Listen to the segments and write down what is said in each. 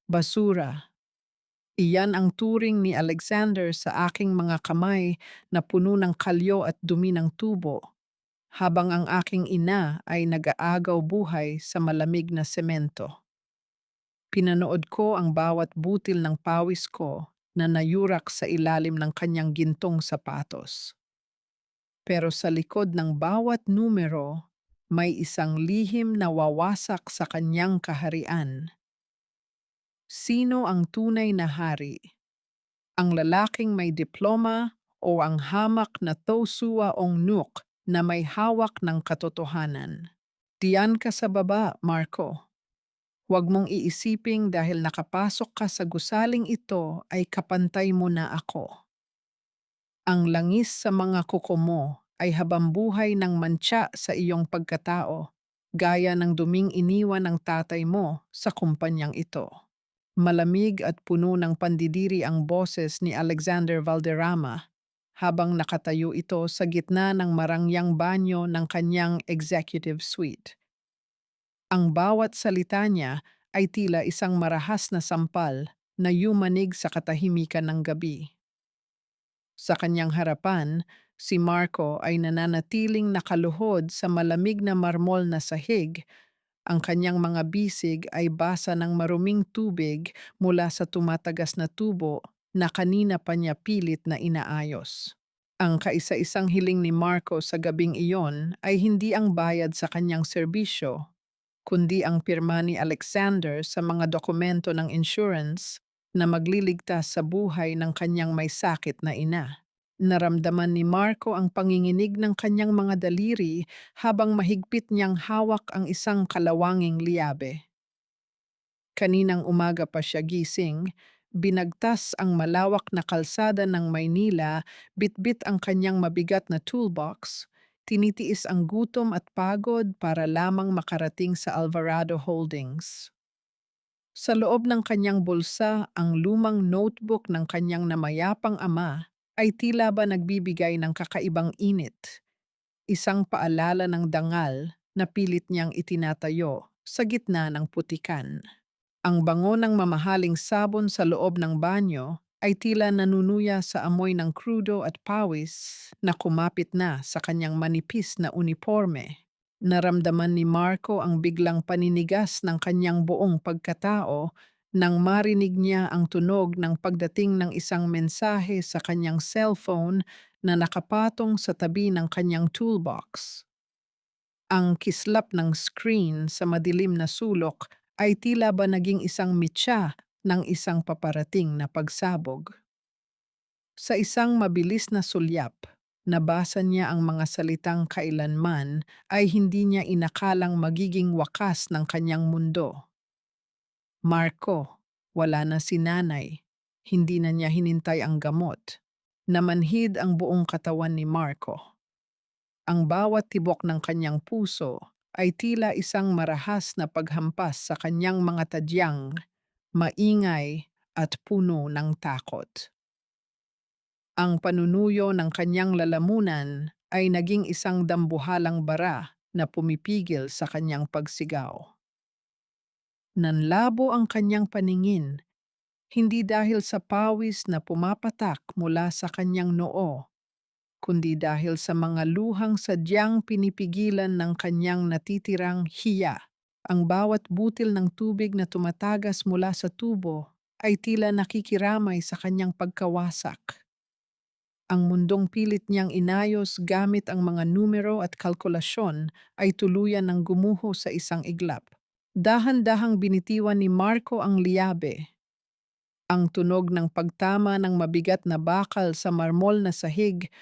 Basura. Iyan ang turing ni Alexander sa aking mga kamay na puno ng kalyo at dumi ng tubo, habang ang aking ina ay nag-aagaw buhay sa malamig na semento. Pinanood ko ang bawat butil ng pawis ko na nayurak sa ilalim ng kanyang gintong sapatos. Pero sa likod ng bawat numero, may isang lihim na wawasak sa kanyang kaharian. Sino ang tunay na hari? Ang lalaking may diploma o ang hamak na Tosua Ong Nuk na may hawak ng katotohanan? Diyan ka sa baba, Marco. Huwag mong iisiping dahil nakapasok ka sa gusaling ito ay kapantay mo na ako. Ang langis sa mga kuko mo ay habambuhay ng mantsa sa iyong pagkatao, gaya ng duming iniwan ng tatay mo sa kumpanyang ito. Malamig at puno ng pandidiri ang boses ni Alexander Valderrama habang nakatayo ito sa gitna ng marangyang banyo ng kanyang executive suite. Ang bawat salita niya ay tila isang marahas na sampal na yumanig sa katahimikan ng gabi. Sa kanyang harapan, si Marco ay nananatiling nakaluhod sa malamig na marmol na sahig. Ang kanyang mga bisig ay basa ng maruming tubig mula sa tumatagas na tubo na kanina pa niya pilit na inaayos. Ang kaisa-isang hiling ni Marco sa gabing iyon ay hindi ang bayad sa kanyang serbisyo, kundi ang pirma ni Alexander sa mga dokumento ng insurance na magliligtas sa buhay ng kanyang may sakit na ina. Naramdaman ni Marco ang panginginig ng kanyang mga daliri habang mahigpit niyang hawak ang isang kalawanging liabe. Kaninang umaga pa siya gising, binagtas ang malawak na kalsada ng Maynila, bitbit ang kanyang mabigat na toolbox, tinitiis ang gutom at pagod para lamang makarating sa Alvarado Holdings. Sa loob ng kanyang bulsa, ang lumang notebook ng kanyang namayapang ama ay tila ba nagbibigay ng kakaibang init, isang paalala ng dangal na pilit niyang itinatayo sa gitna ng putikan. Ang bango ng mamahaling sabon sa loob ng banyo ay tila nanunuya sa amoy ng krudo at pawis na kumapit na sa kanyang manipis na uniforme. Naramdaman ni Marco ang biglang paninigas ng kanyang buong pagkatao nang marinig niya ang tunog ng pagdating ng isang mensahe sa kanyang cellphone na nakapatong sa tabi ng kanyang toolbox. Ang kislap ng screen sa madilim na sulok ay tila ba naging isang mitya ng isang paparating na pagsabog. Sa isang mabilis na sulyap, nabasa niya ang mga salitang kailanman ay hindi niya inakalang magiging wakas ng kanyang mundo. Marco, wala na si nanay. Hindi na niya hinintay ang gamot. Namanhid ang buong katawan ni Marco. Ang bawat tibok ng kanyang puso ay tila isang marahas na paghampas sa kanyang mga tadyang, maingay at puno ng takot. Ang panunuyo ng kanyang lalamunan ay naging isang dambuhalang bara na pumipigil sa kanyang pagsigaw. Nanlabo ang kanyang paningin, hindi dahil sa pawis na pumapatak mula sa kanyang noo, kundi dahil sa mga luhang sadyang pinipigilan ng kanyang natitirang hiya. Ang bawat butil ng tubig na tumatagas mula sa tubo ay tila nakikiramay sa kanyang pagkawasak. Ang mundong pilit niyang inayos gamit ang mga numero at kalkulasyon ay tuluyan ng gumuho sa isang iglap. Dahan-dahang binitiwan ni Marco ang liabe. Ang tunog ng pagtama ng mabigat na bakal sa marmol na sahig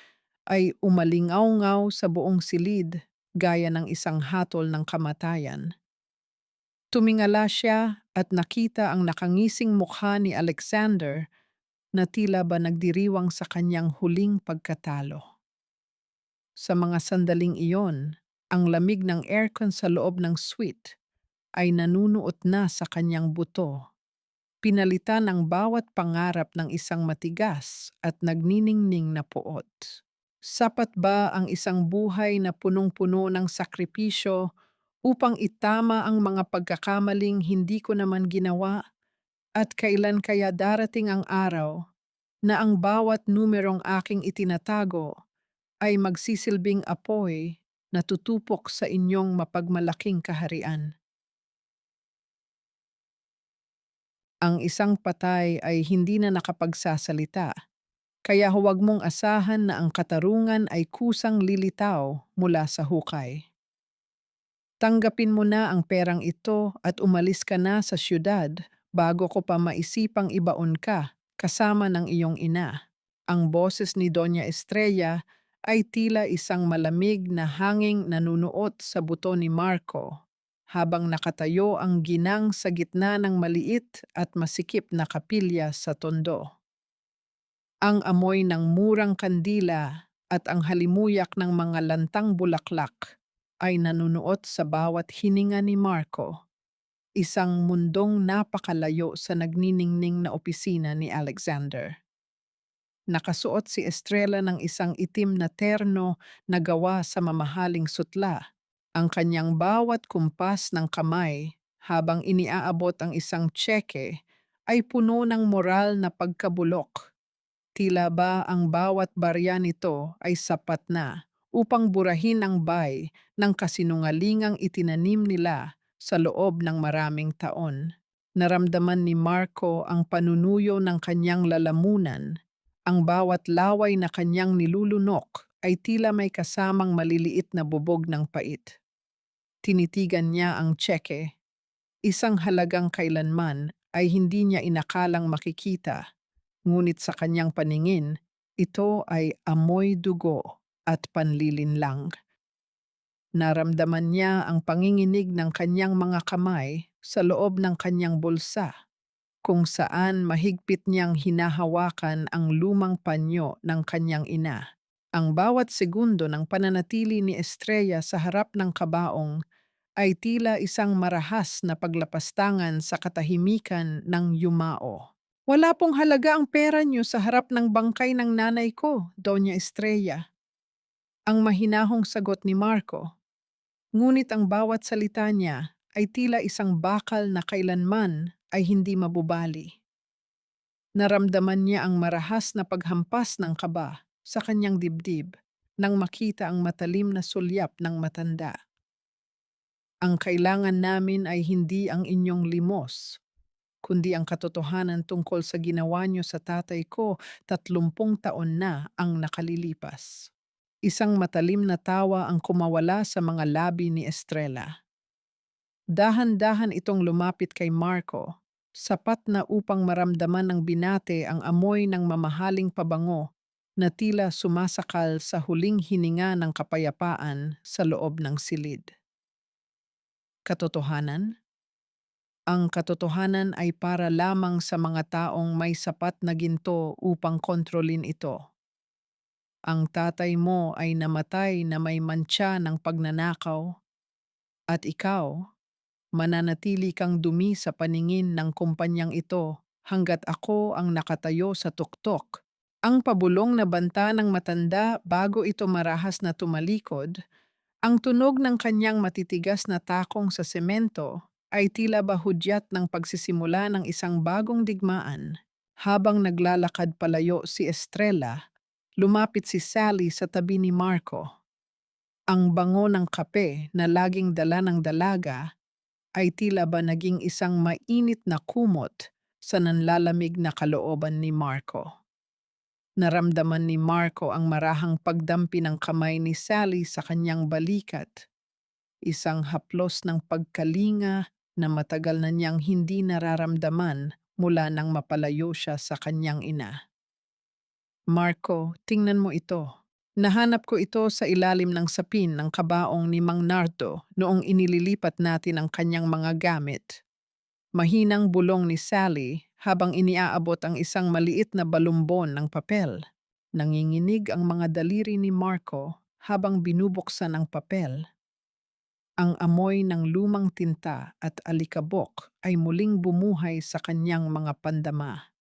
ay umalingaw-ngaw sa buong silid gaya ng isang hatol ng kamatayan. Tumingala siya at nakita ang nakangising mukha ni Alexander na tila ba nagdiriwang sa kanyang huling pagkatalo. Sa mga sandaling iyon, ang lamig ng aircon sa loob ng suite ay nanunuot na sa kanyang buto. Pinalitan ang bawat pangarap ng isang matigas at nagniningning na puot. Sapat ba ang isang buhay na punong-puno ng sakripisyo upang itama ang mga pagkakamaling hindi ko naman ginawa? At kailan kaya darating ang araw na ang bawat numerong aking itinatago ay magsisilbing apoy na tutupok sa inyong mapagmalaking kaharian? Ang isang patay ay hindi na nakapagsasalita, kaya huwag mong asahan na ang katarungan ay kusang lilitaw mula sa hukay. Tanggapin mo na ang perang ito at umalis ka na sa siyudad bago ko pa maisipang ibaon ka kasama ng iyong ina. Ang boses ni Doña Estrella ay tila isang malamig na hanging nanunuot sa buto ni Marco habang nakatayo ang ginang sa gitna ng maliit at masikip na kapilya sa tondo. Ang amoy ng murang kandila at ang halimuyak ng mga lantang bulaklak ay nanunuot sa bawat hininga ni Marco, isang mundong napakalayo sa nagniningning na opisina ni Alexander. Nakasuot si Estrella ng isang itim na terno na gawa sa mamahaling sutla. Ang kanyang bawat kumpas ng kamay habang iniaabot ang isang tseke ay puno ng moral na pagkabulok. Tila ba ang bawat barya nito ay sapat na upang burahin ang bay ng kasinungalingang itinanim nila sa loob ng maraming taon. Naramdaman ni Marco ang panunuyo ng kanyang lalamunan. Ang bawat laway na kanyang nilulunok ay tila may kasamang maliliit na bubog ng pait. Tinitigan niya ang tseke, isang halagang kailanman ay hindi niya inakalang makikita. Ngunit sa kanyang paningin, ito ay amoy dugo at panlilinlang. Naramdaman niya ang panginginig ng kanyang mga kamay sa loob ng kanyang bulsa, kung saan mahigpit niyang hinahawakan ang lumang panyo ng kanyang ina. Ang bawat segundo ng pananatili ni Estrella sa harap ng kabaong ay tila isang marahas na paglapastangan sa katahimikan ng yumao. Wala pong halaga ang pera niyo sa harap ng bangkay ng nanay ko, Doña Estrella. Ang mahinahong sagot ni Marco. Ngunit ang bawat salita niya ay tila isang bakal na kailanman ay hindi mabubali. Naramdaman niya ang marahas na paghampas ng kaba sa kanyang dibdib nang makita ang matalim na sulyap ng matanda. Ang kailangan namin ay hindi ang inyong limos, kundi ang katotohanan tungkol sa ginawa niyo sa tatay ko 30 taon na ang nakalilipas. Isang matalim na tawa ang kumawala sa mga labi ni Estrella. Dahan-dahan itong lumapit kay Marco, sapat na upang maramdaman ng binate ang amoy ng mamahaling pabango na tila sumasakal sa huling hininga ng kapayapaan sa loob ng silid. Katotohanan? Ang katotohanan ay para lamang sa mga taong may sapat na ginto upang kontrolin ito. Ang tatay mo ay namatay na may mantsa ng pagnanakaw at ikaw, mananatili kang dumi sa paningin ng kumpanyang ito hanggat ako ang nakatayo sa tuktok. Ang pabulong na banta ng matanda bago ito marahas na tumalikod, ang tunog ng kanyang matitigas na takong sa semento ay tila ba hudyat ng pagsisimula ng isang bagong digmaan. Habang naglalakad palayo si Estrella, lumapit si Sally sa tabi ni Marco. Ang bango ng kape na laging dala ng dalaga ay tila ba naging isang mainit na kumot sa nanlalamig na kalooban ni Marco. Naramdaman ni Marco ang marahang pagdampi ng kamay ni Sally sa kanyang balikat, isang haplos ng pagkalinga na matagal na niyang hindi nararamdaman mula nang mapalayo siya sa kanyang ina. Marco, tingnan mo ito. Nahanap ko ito sa ilalim ng sapin ng kabaong ni Mang Nardo noong inililipat natin ang kanyang mga gamit. Mahinang bulong ni Sally habang iniaabot ang isang maliit na balumbon ng papel. Nanginginig ang mga daliri ni Marco habang binubuksan ang papel. Ang amoy ng lumang tinta at alikabok ay muling bumuhay sa kanyang mga pandama.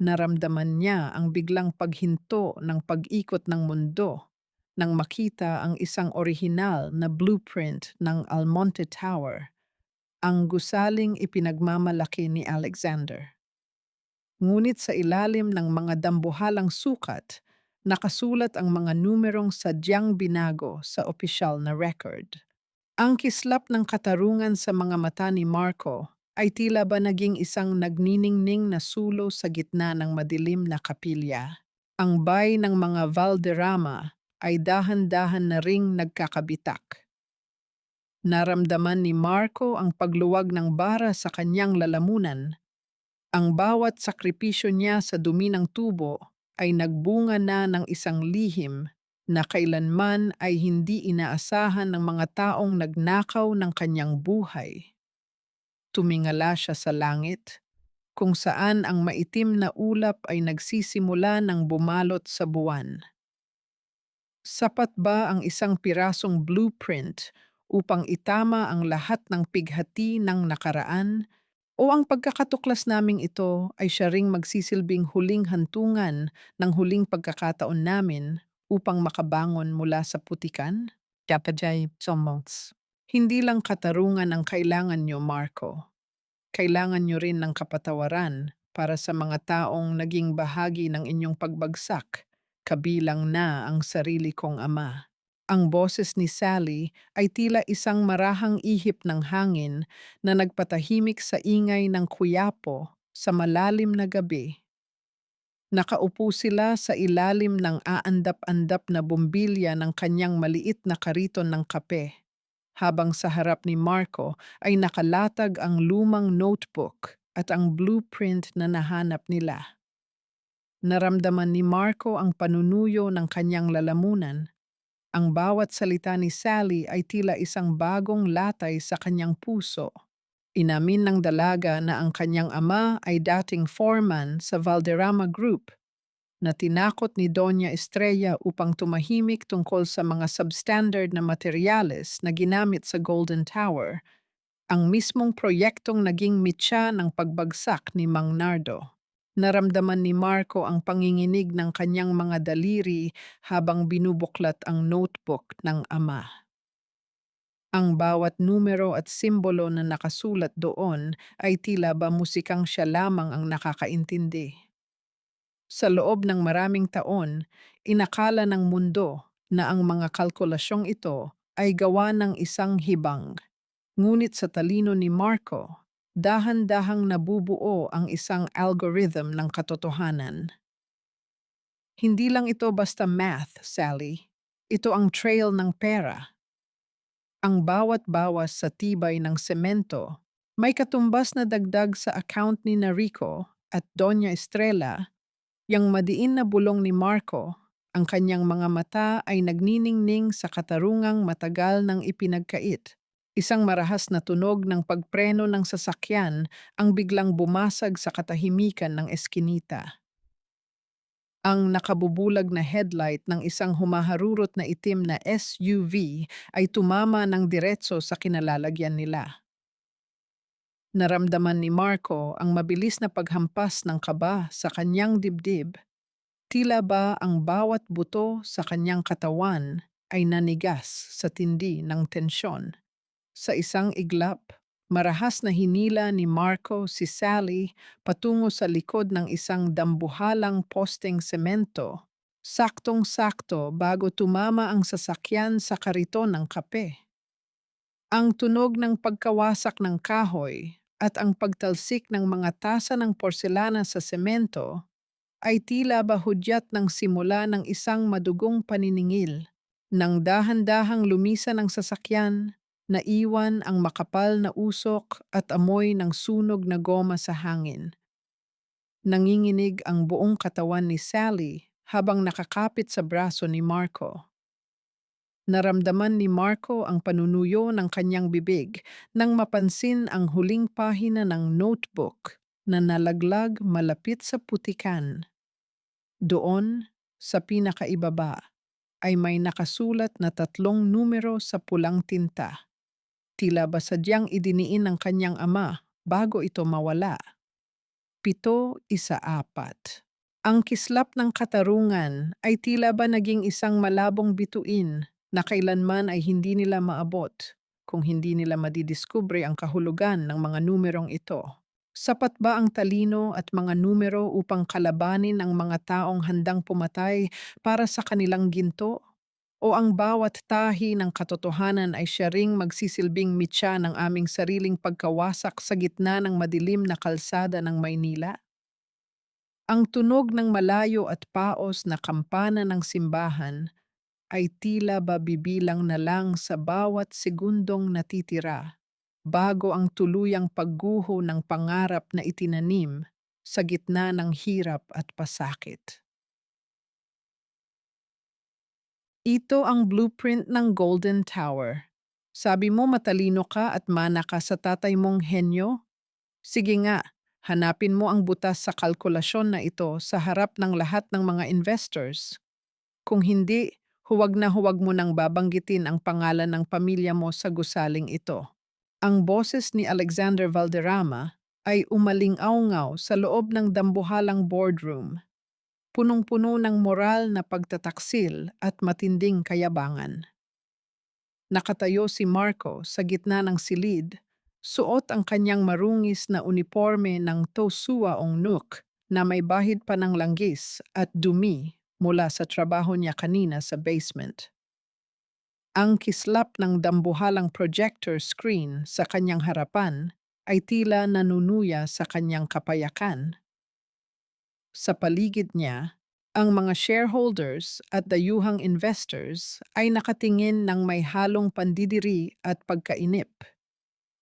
Naramdaman niya ang biglang paghinto ng pag-ikot ng mundo nang makita ang isang orihinal na blueprint ng Almonte Tower ang gusaling ipinagmamalaki ni Alexander. Ngunit sa ilalim ng mga dambuhalang sukat, nakasulat ang mga numerong sadyang binago sa opisyal na record. Ang kislap ng katarungan sa mga mata ni Marco ay tila ba naging isang nagniningning na sulo sa gitna ng madilim na kapilya. Ang bay ng mga Valderrama ay dahan-dahan na ring nagkakabitak. Naramdaman ni Marco ang pagluwag ng bara sa kanyang lalamunan. Ang bawat sakripisyo niya sa dumi ng tubo ay nagbunga na ng isang lihim na kailanman ay hindi inaasahan ng mga taong nagnakaw ng kanyang buhay. Tumingala siya sa langit, kung saan ang maitim na ulap ay nagsisimula ng bumalot sa buwan. Sapat ba ang isang pirasong blueprint upang itama ang lahat ng pighati ng nakaraan? O ang pagkakatuklas naming ito ay siya ring magsisilbing huling hantungan ng huling pagkakataon namin upang makabangon mula sa putikan? Japajay Somongs. Hindi lang katarungan ang kailangan nyo, Marco. Kailangan nyo rin ng kapatawaran para sa mga taong naging bahagi ng inyong pagbagsak, kabilang na ang sarili kong ama. Ang boses ni Sally ay tila isang marahang ihip ng hangin na nagpatahimik sa ingay ng kuyapo sa malalim na gabi. Nakaupo sila sa ilalim ng aandap-andap na bumbilya ng kanyang maliit na kariton ng kape, habang sa harap ni Marco ay nakalatag ang lumang notebook at ang blueprint na nahanap nila. Naramdaman ni Marco ang panunuyo ng kanyang lalamunan. Ang bawat salita ni Sally ay tila isang bagong latay sa kanyang puso. Inamin ng dalaga na ang kanyang ama ay dating foreman sa Valderrama Group na tinakot ni Doña Estrella upang tumahimik tungkol sa mga substandard na materyales na ginamit sa Golden Tower, ang mismong proyektong naging mitya ng pagbagsak ni Mang Nardo. Naramdaman ni Marco ang panginginig ng kanyang mga daliri habang binubuklat ang notebook ng ama. Ang bawat numero at simbolo na nakasulat doon ay tila ba musikang siya lamang ang nakakaintindi. Sa loob ng maraming taon, inakala ng mundo na ang mga kalkulasyong ito ay gawa ng isang hibang. Ngunit sa talino ni Marco, dahan-dahang nabubuo ang isang algorithm ng katotohanan. Hindi lang ito basta math, Sally. Ito ang trail ng pera. Ang bawat bawas sa tibay ng semento may katumbas na dagdag sa account ni Rico at Doña Estrella, yang madiin na bulong ni Marco. Ang kanyang mga mata ay nagniningning sa katarungang matagal ng ipinagkait. Isang marahas na tunog ng pagpreno ng sasakyan ang biglang bumasag sa katahimikan ng eskinita. Ang nakabubulag na headlight ng isang humaharurot na itim na SUV ay tumama ng diretso sa kinalalagyan nila. Naramdaman ni Marco ang mabilis na paghampas ng kaba sa kanyang dibdib. Tila ba ang bawat buto sa kanyang katawan ay nanigas sa tindi ng tensyon. Sa isang iglap, marahas na hinila ni Marco si Sally patungo sa likod ng isang dambuhalang posteng semento, saktong-sakto bago tumama ang sasakyan sa kariton ng kape. Ang tunog ng pagkawasak ng kahoy at ang pagtalsik ng mga tasa ng porselana sa semento ay tila ba hudyat ng simula ng isang madugong paniningil. Nang dahan-dahang lumisan ang sasakyan, naiwan ang makapal na usok at amoy ng sunog na goma sa hangin. Nanginginig ang buong katawan ni Sally habang nakakapit sa braso ni Marco. Naramdaman ni Marco ang panunuyo ng kanyang bibig nang mapansin ang huling pahina ng notebook na nalaglag malapit sa putikan. Doon, sa pinakaibaba, ay may nakasulat na 3 numero sa pulang tinta. Tila ba sadyang idiniin ng kanyang ama bago ito mawala. 714. Ang kislap ng katarungan ay tila ba naging isang malabong bituin na kailanman ay hindi nila maabot, kung hindi nila madidiskubre ang kahulugan ng mga numerong ito. Sapat ba ang talino at mga numero upang kalabanin ang mga taong handang pumatay para sa kanilang ginto? O ang bawat tahi ng katotohanan ay siya ring magsisilbing mitya ng aming sariling pagkawasak sa gitna ng madilim na kalsada ng Maynila? Ang tunog ng malayo at paos na kampana ng simbahan ay tila ba bibilang na lang sa bawat segundong natitira bago ang tuluyang pagguho ng pangarap na itinanim sa gitna ng hirap at pasakit. Ito ang blueprint ng Golden Tower. Sabi mo matalino ka at mana ka sa tatay mong henyo? Sige nga, hanapin mo ang butas sa kalkulasyon na ito sa harap ng lahat ng mga investors. Kung hindi, huwag mo nang babanggitin ang pangalan ng pamilya mo sa gusaling ito. Ang boses ni Alexander Valderrama ay umaling-awngaw sa loob ng dambuhalang boardroom, punong-puno ng moral na pagtataksil at matinding kayabangan. Nakatayo si Marco sa gitna ng silid, suot ang kanyang marungis na uniforme ng Tosua Nuk na may bahid pa ng langgis at dumi mula sa trabaho niya kanina sa basement. Ang kislap ng dambuhalang projector screen sa kanyang harapan ay tila nanunuya sa kanyang kapayakan. Sa paligid niya, ang mga shareholders at dayuhang investors ay nakatingin ng may halong pandidiri at pagkainip.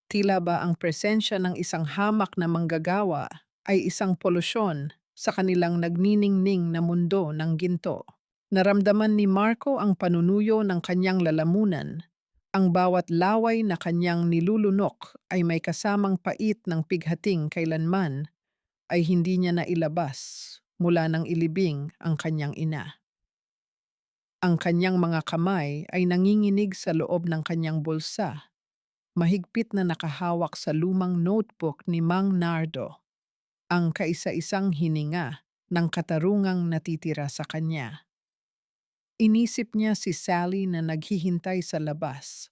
Tila ba ang presensya ng isang hamak na manggagawa ay isang polusyon sa kanilang nagniningning na mundo ng ginto. Naramdaman ni Marco ang panunuyo ng kanyang lalamunan. Ang bawat laway na kanyang nilulunok ay may kasamang pait ng pighating kailanman ay hindi niya nailabas mula ng ilibing ang kanyang ina. Ang kanyang mga kamay ay nanginginig sa loob ng kanyang bulsa, mahigpit na nakahawak sa lumang notebook ni Mang Nardo, ang kaisa-isang hininga ng katarungang natitira sa kanya. Inisip niya si Sally na naghihintay sa labas,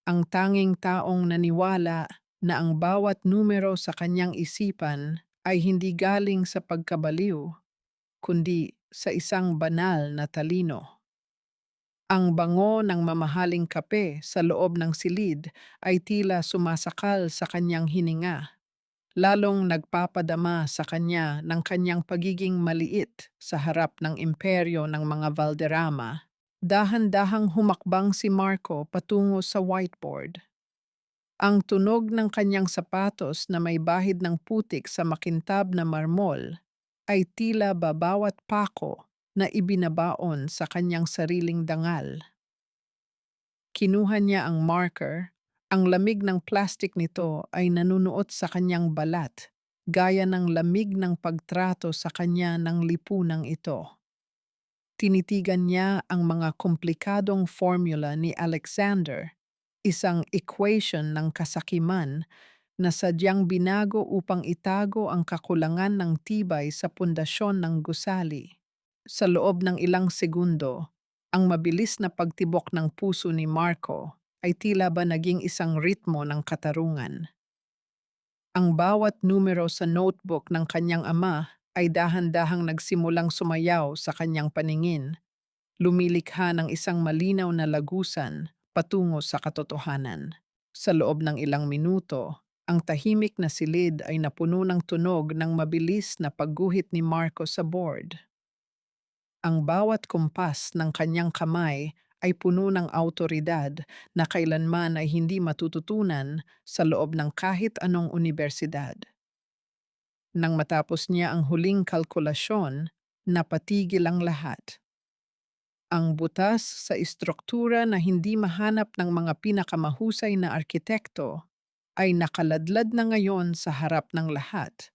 ang tanging taong naniwala na ang bawat numero sa kanyang isipan ay hindi galing sa pagkabaliw, kundi sa isang banal na talino. Ang bango ng mamahaling kape sa loob ng silid ay tila sumasakal sa kanyang hininga, lalong nagpapadama sa kanya ng kanyang pagiging maliit sa harap ng imperyo ng mga Valderrama. Dahan-dahang humakbang si Marco patungo sa whiteboard. Ang tunog ng kanyang sapatos na may bahid ng putik sa makintab na marmol ay tila ba bawat pako na ibinabaon sa kanyang sariling dangal. Kinuha niya ang marker, ang lamig ng plastic nito ay nanunuot sa kanyang balat, gaya ng lamig ng pagtrato sa kanya ng lipunang ito. Tinitigan niya ang mga komplikadong formula ni Alexander, isang equation ng kasakiman na sadyang binago upang itago ang kakulangan ng tibay sa pundasyon ng gusali. Sa loob ng ilang segundo, ang mabilis na pagtibok ng puso ni Marco ay tila ba naging isang ritmo ng katarungan. Ang bawat numero sa notebook ng kanyang ama ay dahan-dahang nagsimulang sumayaw sa kanyang paningin, lumilikha ng isang malinaw na lagusan patungo sa katotohanan. Sa loob ng ilang minuto, ang tahimik na silid ay napuno ng tunog ng mabilis na pagguhit ni Marco sa board. Ang bawat kumpas ng kanyang kamay ay puno ng awtoridad na kailanman ay hindi matututunan sa loob ng kahit anong unibersidad. Nang matapos niya ang huling kalkulasyon, napatigil ang lahat. Ang butas sa istruktura na hindi mahanap ng mga pinakamahusay na arkitekto ay nakaladlad na ngayon sa harap ng lahat.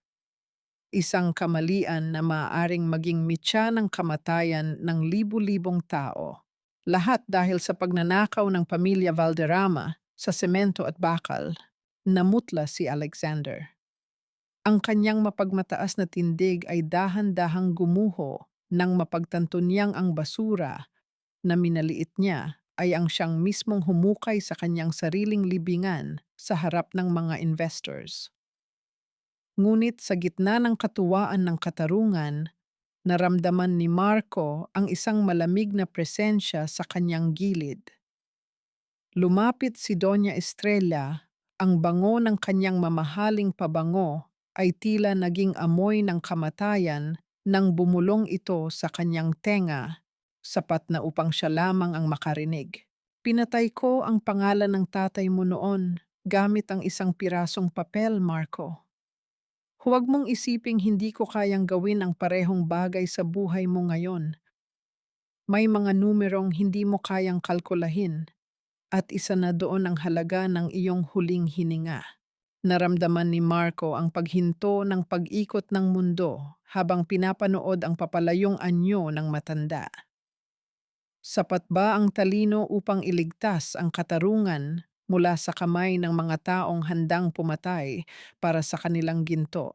Isang kamalian na maaaring maging mitya ng kamatayan ng libu-libong tao. Lahat dahil sa pagnanakaw ng pamilya Valderrama sa semento at bakal, namutla si Alexander. Ang kanyang mapagmataas na tindig ay dahan-dahang gumuho nang mapagtanto niyang ang basura na minaliit niya ay ang siyang mismong humukay sa kanyang sariling libingan sa harap ng mga investors. Ngunit sa gitna ng katuwaan ng katarungan, naramdaman ni Marco ang isang malamig na presensya sa kanyang gilid. Lumapit si Doña Estrella, ang bango ng kanyang mamahaling pabango ay tila naging amoy ng kamatayan nang bumulong ito sa kanyang tenga, sapat na upang siya lamang ang makarinig. Pinatay ko ang pangalan ng tatay mo noon gamit ang isang pirasong papel, Marco. Huwag mong isiping hindi ko kayang gawin ang parehong bagay sa buhay mo ngayon. May mga numerong hindi mo kayang kalkulahin at isa na doon ang halaga ng iyong huling hininga. Naramdaman ni Marco ang paghinto ng pag-ikot ng mundo habang pinapanood ang papalayong anyo ng matanda. Sapat ba ang talino upang iligtas ang katarungan mula sa kamay ng mga taong handang pumatay para sa kanilang ginto?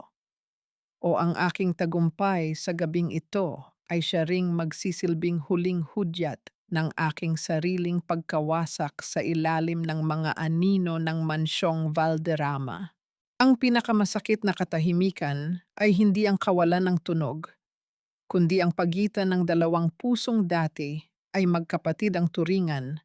O ang aking tagumpay sa gabing ito ay siya ring magsisilbing huling hudyat ng aking sariling pagkawasak sa ilalim ng mga anino ng mansyong Valderrama. Ang pinakamasakit na katahimikan ay hindi ang kawalan ng tunog, kundi ang pagitan ng dalawang pusong dati ay magkapatid ang turingan,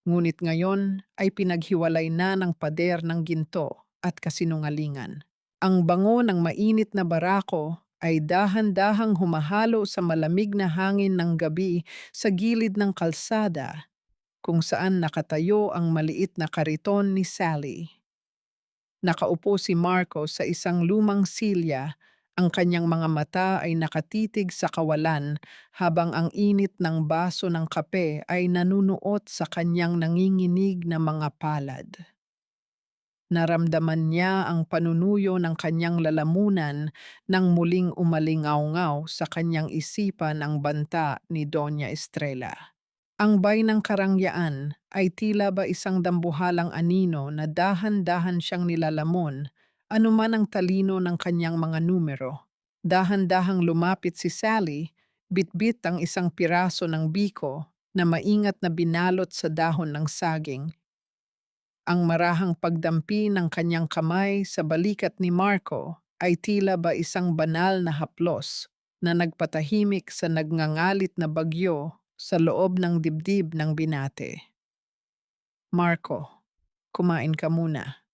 ngunit ngayon ay pinaghiwalay na ng pader ng ginto at kasinungalingan. Ang bango ng mainit na barako ay dahan-dahang humahalo sa malamig na hangin ng gabi sa gilid ng kalsada kung saan nakatayo ang maliit na kariton ni Sally. Nakaupo si Marco sa isang lumang silya, ang kanyang mga mata ay nakatitig sa kawalan habang ang init ng baso ng kape ay nanunuot sa kanyang nanginginig na mga palad. Naramdaman niya ang panunuyo ng kanyang lalamunan nang muling umalingaw-ngaw sa kanyang isipan ang banta ni Doña Estrella. Ang bay ng karangyaan ay tila ba isang dambuhalang anino na dahan-dahan siyang nilalamon, anuman ang talino ng kanyang mga numero. Dahan-dahang lumapit si Sally, bitbit ang isang piraso ng biko na maingat na binalot sa dahon ng saging. Ang marahang pagdampi ng kanyang kamay sa balikat ni Marco ay tila ba isang banal na haplos na nagpatahimik sa nagngangalit na bagyo sa loob ng dibdib ng binate. Marco, kumain ka muna.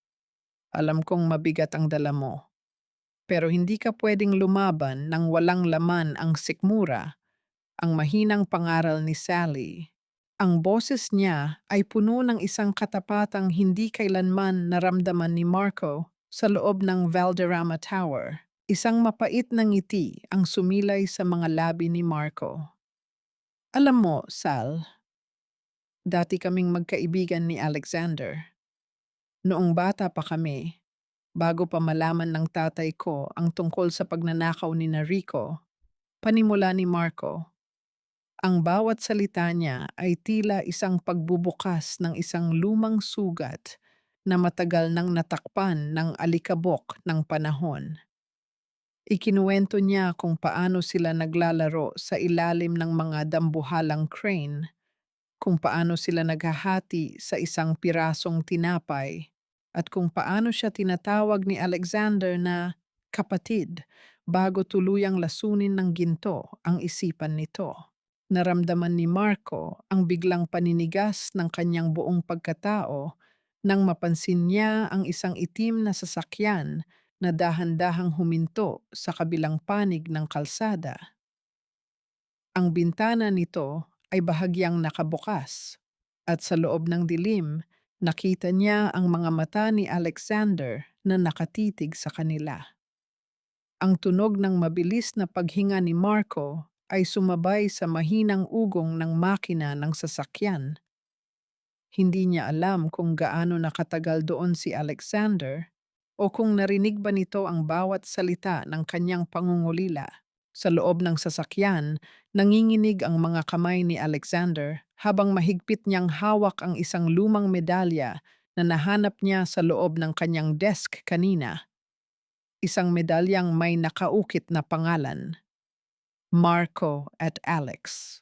Alam kong mabigat ang dala mo. Pero hindi ka pwedeng lumaban nang walang laman ang sikmura, ang mahinang pangaral ni Sally. Ang boses niya ay puno ng isang katapatang hindi kailanman naramdaman ni Marco sa loob ng Valderrama Tower. Isang mapait na ngiti ang sumilay sa mga labi ni Marco. Alam mo, Sal, dati kaming magkaibigan ni Alexander. Noong bata pa kami, bago pa malaman ng tatay ko ang tungkol sa pagnanakaw ni Rico, panimula ni Marco. Ang bawat salita niya ay tila isang pagbubukas ng isang lumang sugat na matagal nang natakpan ng alikabok ng panahon. Ikinuwento niya kung paano sila naglalaro sa ilalim ng mga dambuhalang crane, kung paano sila naghahati sa isang pirasong tinapay, at kung paano siya tinatawag ni Alexander na kapatid bago tuluyang lasunin ng ginto ang isipan nito. Naramdaman ni Marco ang biglang paninigas ng kanyang buong pagkatao nang mapansin niya ang isang itim na sasakyan na dahan-dahang huminto sa kabilang panig ng kalsada. Ang bintana nito ay bahagyang nakabukas at sa loob ng dilim, nakita niya ang mga mata ni Alexander na nakatitig sa kanila. Ang tunog ng mabilis na paghinga ni Marco ay sumabay sa mahinang ugong ng makina ng sasakyan. Hindi niya alam kung gaano nakatagal doon si Alexander o kung narinig ba nito ang bawat salita ng kanyang pangungulila. Sa loob ng sasakyan, nanginginig ang mga kamay ni Alexander habang mahigpit niyang hawak ang isang lumang medalya na nahanap niya sa loob ng kanyang desk kanina. Isang medalyang may nakaukit na pangalan, Marco at Alex.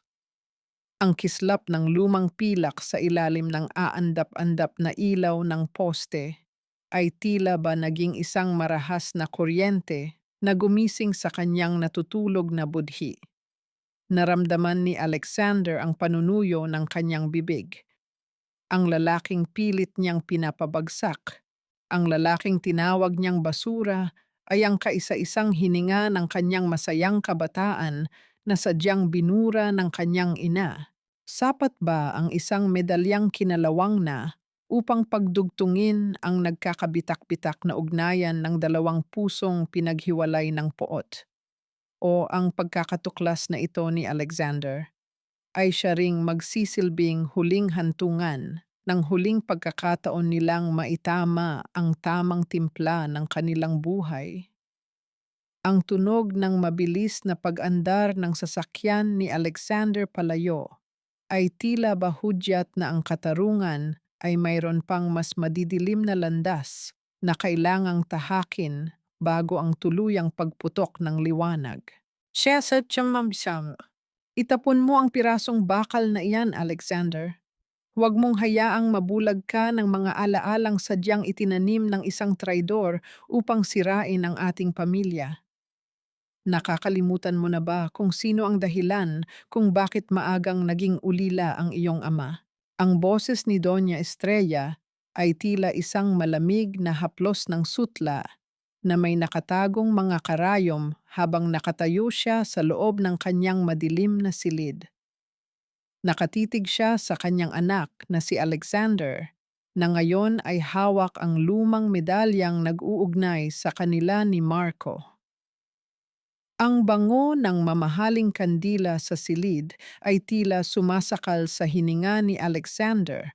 Ang kislap ng lumang pilak sa ilalim ng aandap-andap na ilaw ng poste ay tila ba naging isang marahas na kuryente na gumising sa kanyang natutulog na budhi. Naramdaman ni Alexander ang panunuyo ng kanyang bibig. Ang lalaking pilit niyang pinapabagsak, ang lalaking tinawag niyang basura ay ang kaisa-isang hininga ng kanyang masayang kabataan na sadyang binura ng kanyang ina. Sapat ba ang isang medalyang kinalawang na upang pagdugtungin ang nagkakabitak-bitak na ugnayan ng dalawang pusong pinaghiwalay ng poot? O ang pagkakatuklas na ito ni Alexander ay siya ring magsisilbing huling hantungan ng huling pagkakataon nilang maitama ang tamang timpla ng kanilang buhay. Ang tunog ng mabilis na pag-andar ng sasakyan ni Alexander palayo ay tila ba hudyat na ang katarungan ay mayroon pang mas madidilim na landas na kailangang tahakin bago ang tuluyang pagputok ng liwanag. Siya sa tiyamamsam. Itapon mo ang pirasong bakal na iyan, Alexander. Huwag mong hayaang mabulag ka ng mga alaalang sadyang itinanim ng isang traidor upang sirain ang ating pamilya. Nakakalimutan mo na ba kung sino ang dahilan kung bakit maagang naging ulila ang iyong ama? Ang boses ni Doña Estrella ay tila isang malamig na haplos ng sutla na may nakatagong mga karayom habang nakatayo siya sa loob ng kanyang madilim na silid. Nakatitig siya sa kanyang anak na si Alexander, na ngayon ay hawak ang lumang medalyang nag-uugnay sa kanila ni Marco. Ang bango ng mamahaling kandila sa silid ay tila sumasakal sa hininga ni Alexander,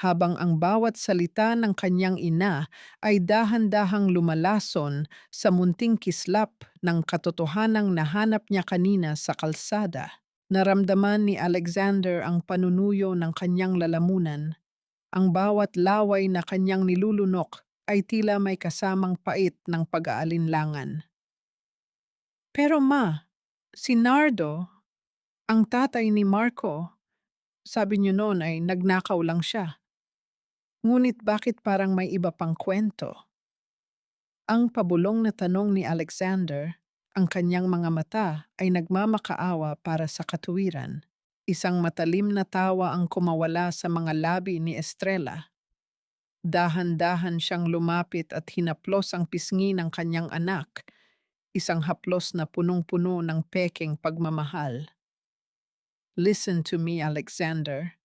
habang ang bawat salita ng kanyang ina ay dahan-dahang lumalason sa munting kislap ng katotohanang nahanap niya kanina sa kalsada. Naramdaman ni Alexander ang panunuyo ng kanyang lalamunan. Ang bawat laway na kanyang nilulunok ay tila may kasamang pait ng pag-aalinlangan. Pero ma, si Nardo, ang tatay ni Marco, sabi niyo noon ay nagnakaw lang siya. Ngunit bakit parang may iba pang kwento? Ang pabulong na tanong ni Alexander, ang kanyang mga mata ay nagmamakaawa para sa katuwiran. Isang matalim na tawa ang kumawala sa mga labi ni Estrella. Dahan-dahan siyang lumapit at hinaplos ang pisngi ng kanyang anak, isang haplos na punong-puno ng pekeng pagmamahal. Listen to me, Alexander.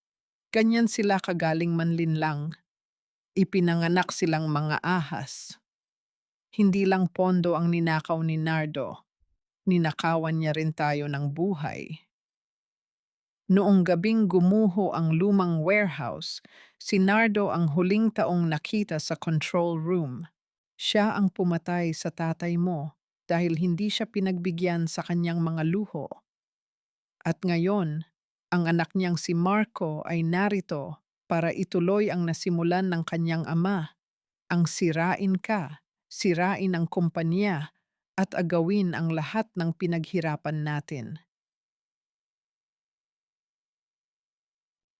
Ganyan sila kagaling manlinlang. Ipinanganak silang mga ahas. Hindi lang pondo ang ninakaw ni Nardo, ninakawan niya rin tayo ng buhay. Noong gabing gumuho ang lumang warehouse, si Nardo ang huling taong nakita sa control room. Siya ang pumatay sa tatay mo dahil hindi siya pinagbigyan sa kanyang mga luho. At ngayon, ang anak niyang si Marco ay narito para ituloy ang nasimulan ng kanyang ama, ang sirain ka, sirain ang kumpanya, at agawin ang lahat ng pinaghirapan natin.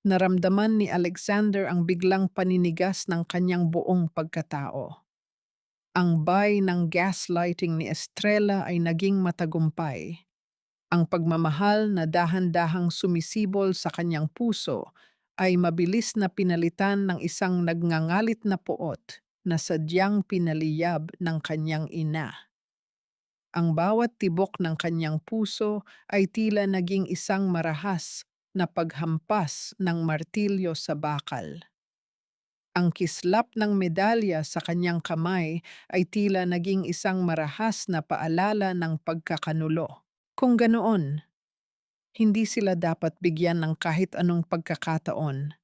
Naramdaman ni Alexander ang biglang paninigas ng kanyang buong pagkatao. Ang bay ng gaslighting ni Estrella ay naging matagumpay. Ang pagmamahal na dahan-dahang sumisibol sa kanyang puso ay mabilis na pinalitan ng isang nagngangalit na poot na sadyang pinaliyab ng kanyang ina. Ang bawat tibok ng kanyang puso ay tila naging isang marahas na paghampas ng martilyo sa bakal. Ang kislap ng medalya sa kanyang kamay ay tila naging isang marahas na paalala ng pagkakanulo. Kung ganoon, hindi sila dapat bigyan ng kahit anong pagkakataon.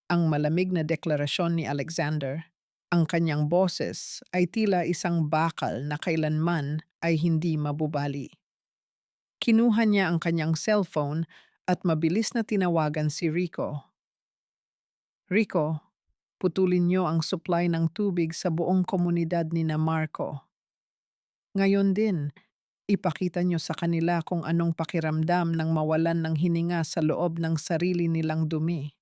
Ang malamig na deklarasyon ni Alexander, ang kanyang boses ay tila isang bakal na kailanman ay hindi mabubali. Kinuha niya ang kanyang cellphone at mabilis na tinawagan si Rico. Rico, putulin niyo ang supply ng tubig sa buong komunidad ni na Marco. Ngayon din, Ipakita niyo sa kanila kung anong pakiramdam ng mawalan ng hininga sa loob ng sarili nilang dumi.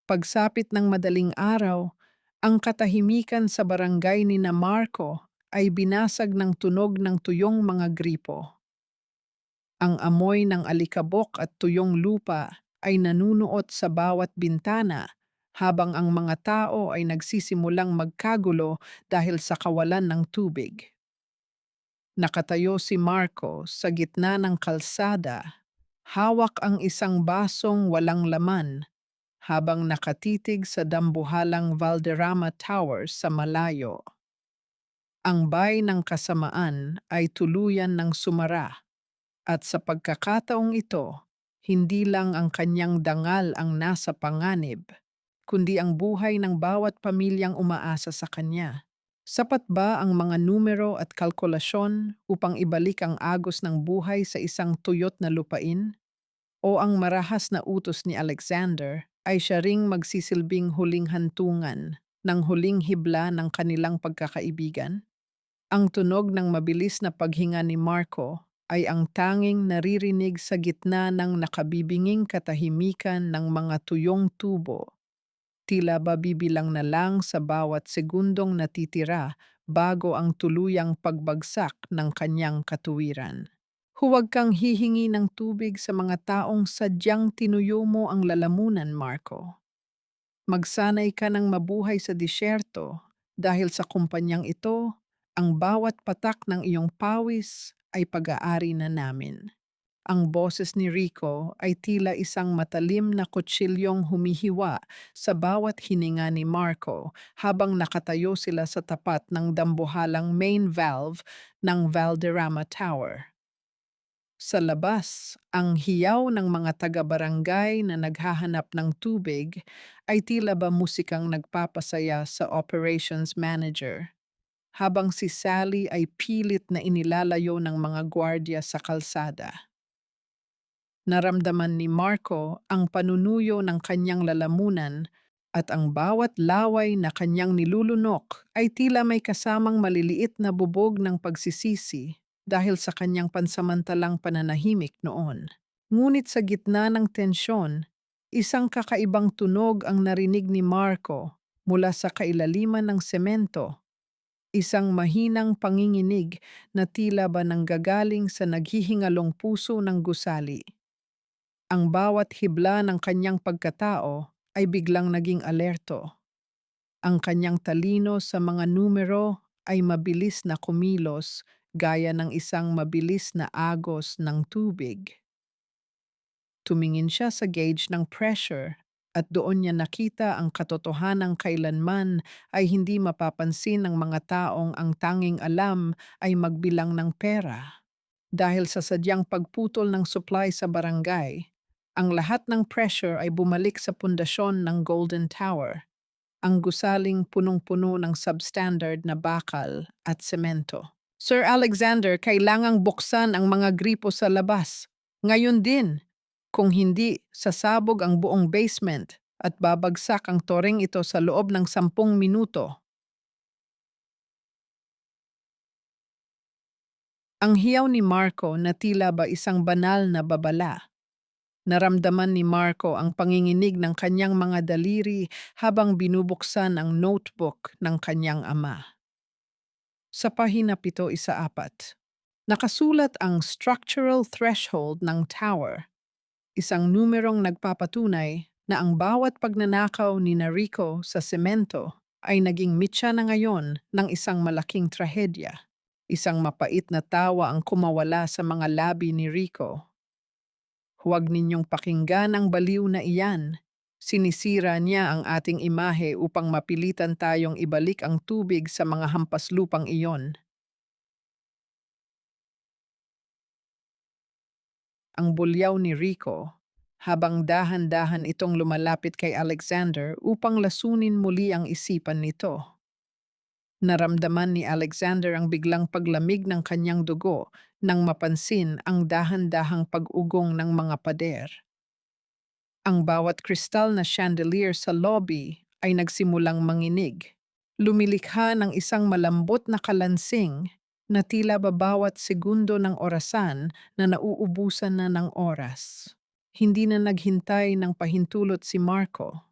Pagsapit ng madaling araw, ang katahimikan sa barangay ni na Marco ay binasag ng tunog ng tuyong mga gripo. Ang amoy ng alikabok at tuyong lupa ay nanunuot sa bawat bintana habang ang mga tao ay nagsisimulang magkagulo dahil sa kawalan ng tubig. Nakatayo si Marco sa gitna ng kalsada, hawak ang isang basong walang laman habang nakatitig sa dambuhalang Valderrama Tower sa malayo. Ang bay ng kasamaan ay tuluyan ng sumara at sa pagkakataong ito, hindi lang ang kanyang dangal ang nasa panganib, kundi ang buhay ng bawat pamilyang umaasa sa kanya. Sapat ba ang mga numero at kalkulasyon upang ibalik ang agos ng buhay sa isang tuyot na lupain? O ang marahas na utos ni Alexander ay siya ring magsisilbing huling hantungan ng huling hibla ng kanilang pagkakaibigan? Ang tunog ng mabilis na paghinga ni Marco ay ang tanging naririnig sa gitna ng nakabibinging katahimikan ng mga tuyong tubo. Tila ba bibilang na lang sa bawat segundong natitira bago ang tuluyang pagbagsak ng kanyang katuwiran. Huwag kang hihingi ng tubig sa mga taong sadyang tinuyo mo ang lalamunan, Marco. Magsanay ka ng mabuhay sa disyerto dahil sa kumpanyang ito, ang bawat patak ng iyong pawis ay pag-aari na namin. Ang boses ni Rico ay tila isang matalim na kutsilyong humihiwa sa bawat hininga ni Marco habang nakatayo sila sa tapat ng dambuhalang main valve ng Valderrama Tower. Sa labas, ang hiyaw ng mga taga-barangay na naghahanap ng tubig ay tila ba musikang nagpapasaya sa operations manager, habang si Sally ay pilit na inilalayo ng mga gwardya sa kalsada. Naramdaman ni Marco ang panunuyo ng kanyang lalamunan at ang bawat laway na kanyang nilulunok ay tila may kasamang maliliit na bubog ng pagsisisi dahil sa kanyang pansamantalang pananahimik noon. Ngunit sa gitna ng tensyon, isang kakaibang tunog ang narinig ni Marco mula sa kailaliman ng semento, isang mahinang panginginig na tila ba nanggagaling sa naghihingalong puso ng gusali. Ang bawat hibla ng kanyang pagkatao ay biglang naging alerto. Ang kanyang talino sa mga numero ay mabilis na kumilos gaya ng isang mabilis na agos ng tubig. Tumingin siya sa gauge ng pressure at doon niya nakita ang katotohanang kailanman ay hindi mapapansin ng mga taong ang tanging alam ay magbilang ng pera. Dahil sa sadyang pagputol ng supply sa barangay, ang lahat ng pressure ay bumalik sa pundasyon ng Golden Tower, ang gusaling punong-puno ng substandard na bakal at semento. Sir Alexander, kailangang buksan ang mga gripo sa labas. Ngayon din, kung hindi, sasabog ang buong basement at babagsak ang toreng ito sa loob ng 10 minuto. Ang hiyaw ni Marco na tila ba isang banal na babala. Naramdaman ni Marco ang panginginig ng kanyang mga daliri habang binubuksan ang notebook ng kanyang ama. Sa pahina 714, nakasulat ang structural threshold ng tower, isang numerong nagpapatunay na ang bawat pagnanakaw ni Rico sa semento ay naging mitya na ngayon ng isang malaking trahedya. Isang mapait na tawa ang kumawala sa mga labi ni Rico. Huwag ninyong pakinggan ang baliw na iyan. Sinisira niya ang ating imahe upang mapilitan tayong ibalik ang tubig sa mga hampaslupang iyon. Ang bulyaw ni Rico, habang dahan-dahan itong lumalapit kay Alexander upang lasunin muli ang isipan nito. Naramdaman ni Alexander ang biglang paglamig ng kanyang dugo nang mapansin ang dahan-dahang pag-ugong ng mga pader. Ang bawat kristal na chandelier sa lobby ay nagsimulang manginig. Lumilikha ng isang malambot na kalansing na tila ba bawat segundo ng orasan na nauubusan na ng oras. Hindi na naghintay ng pahintulot si Marco.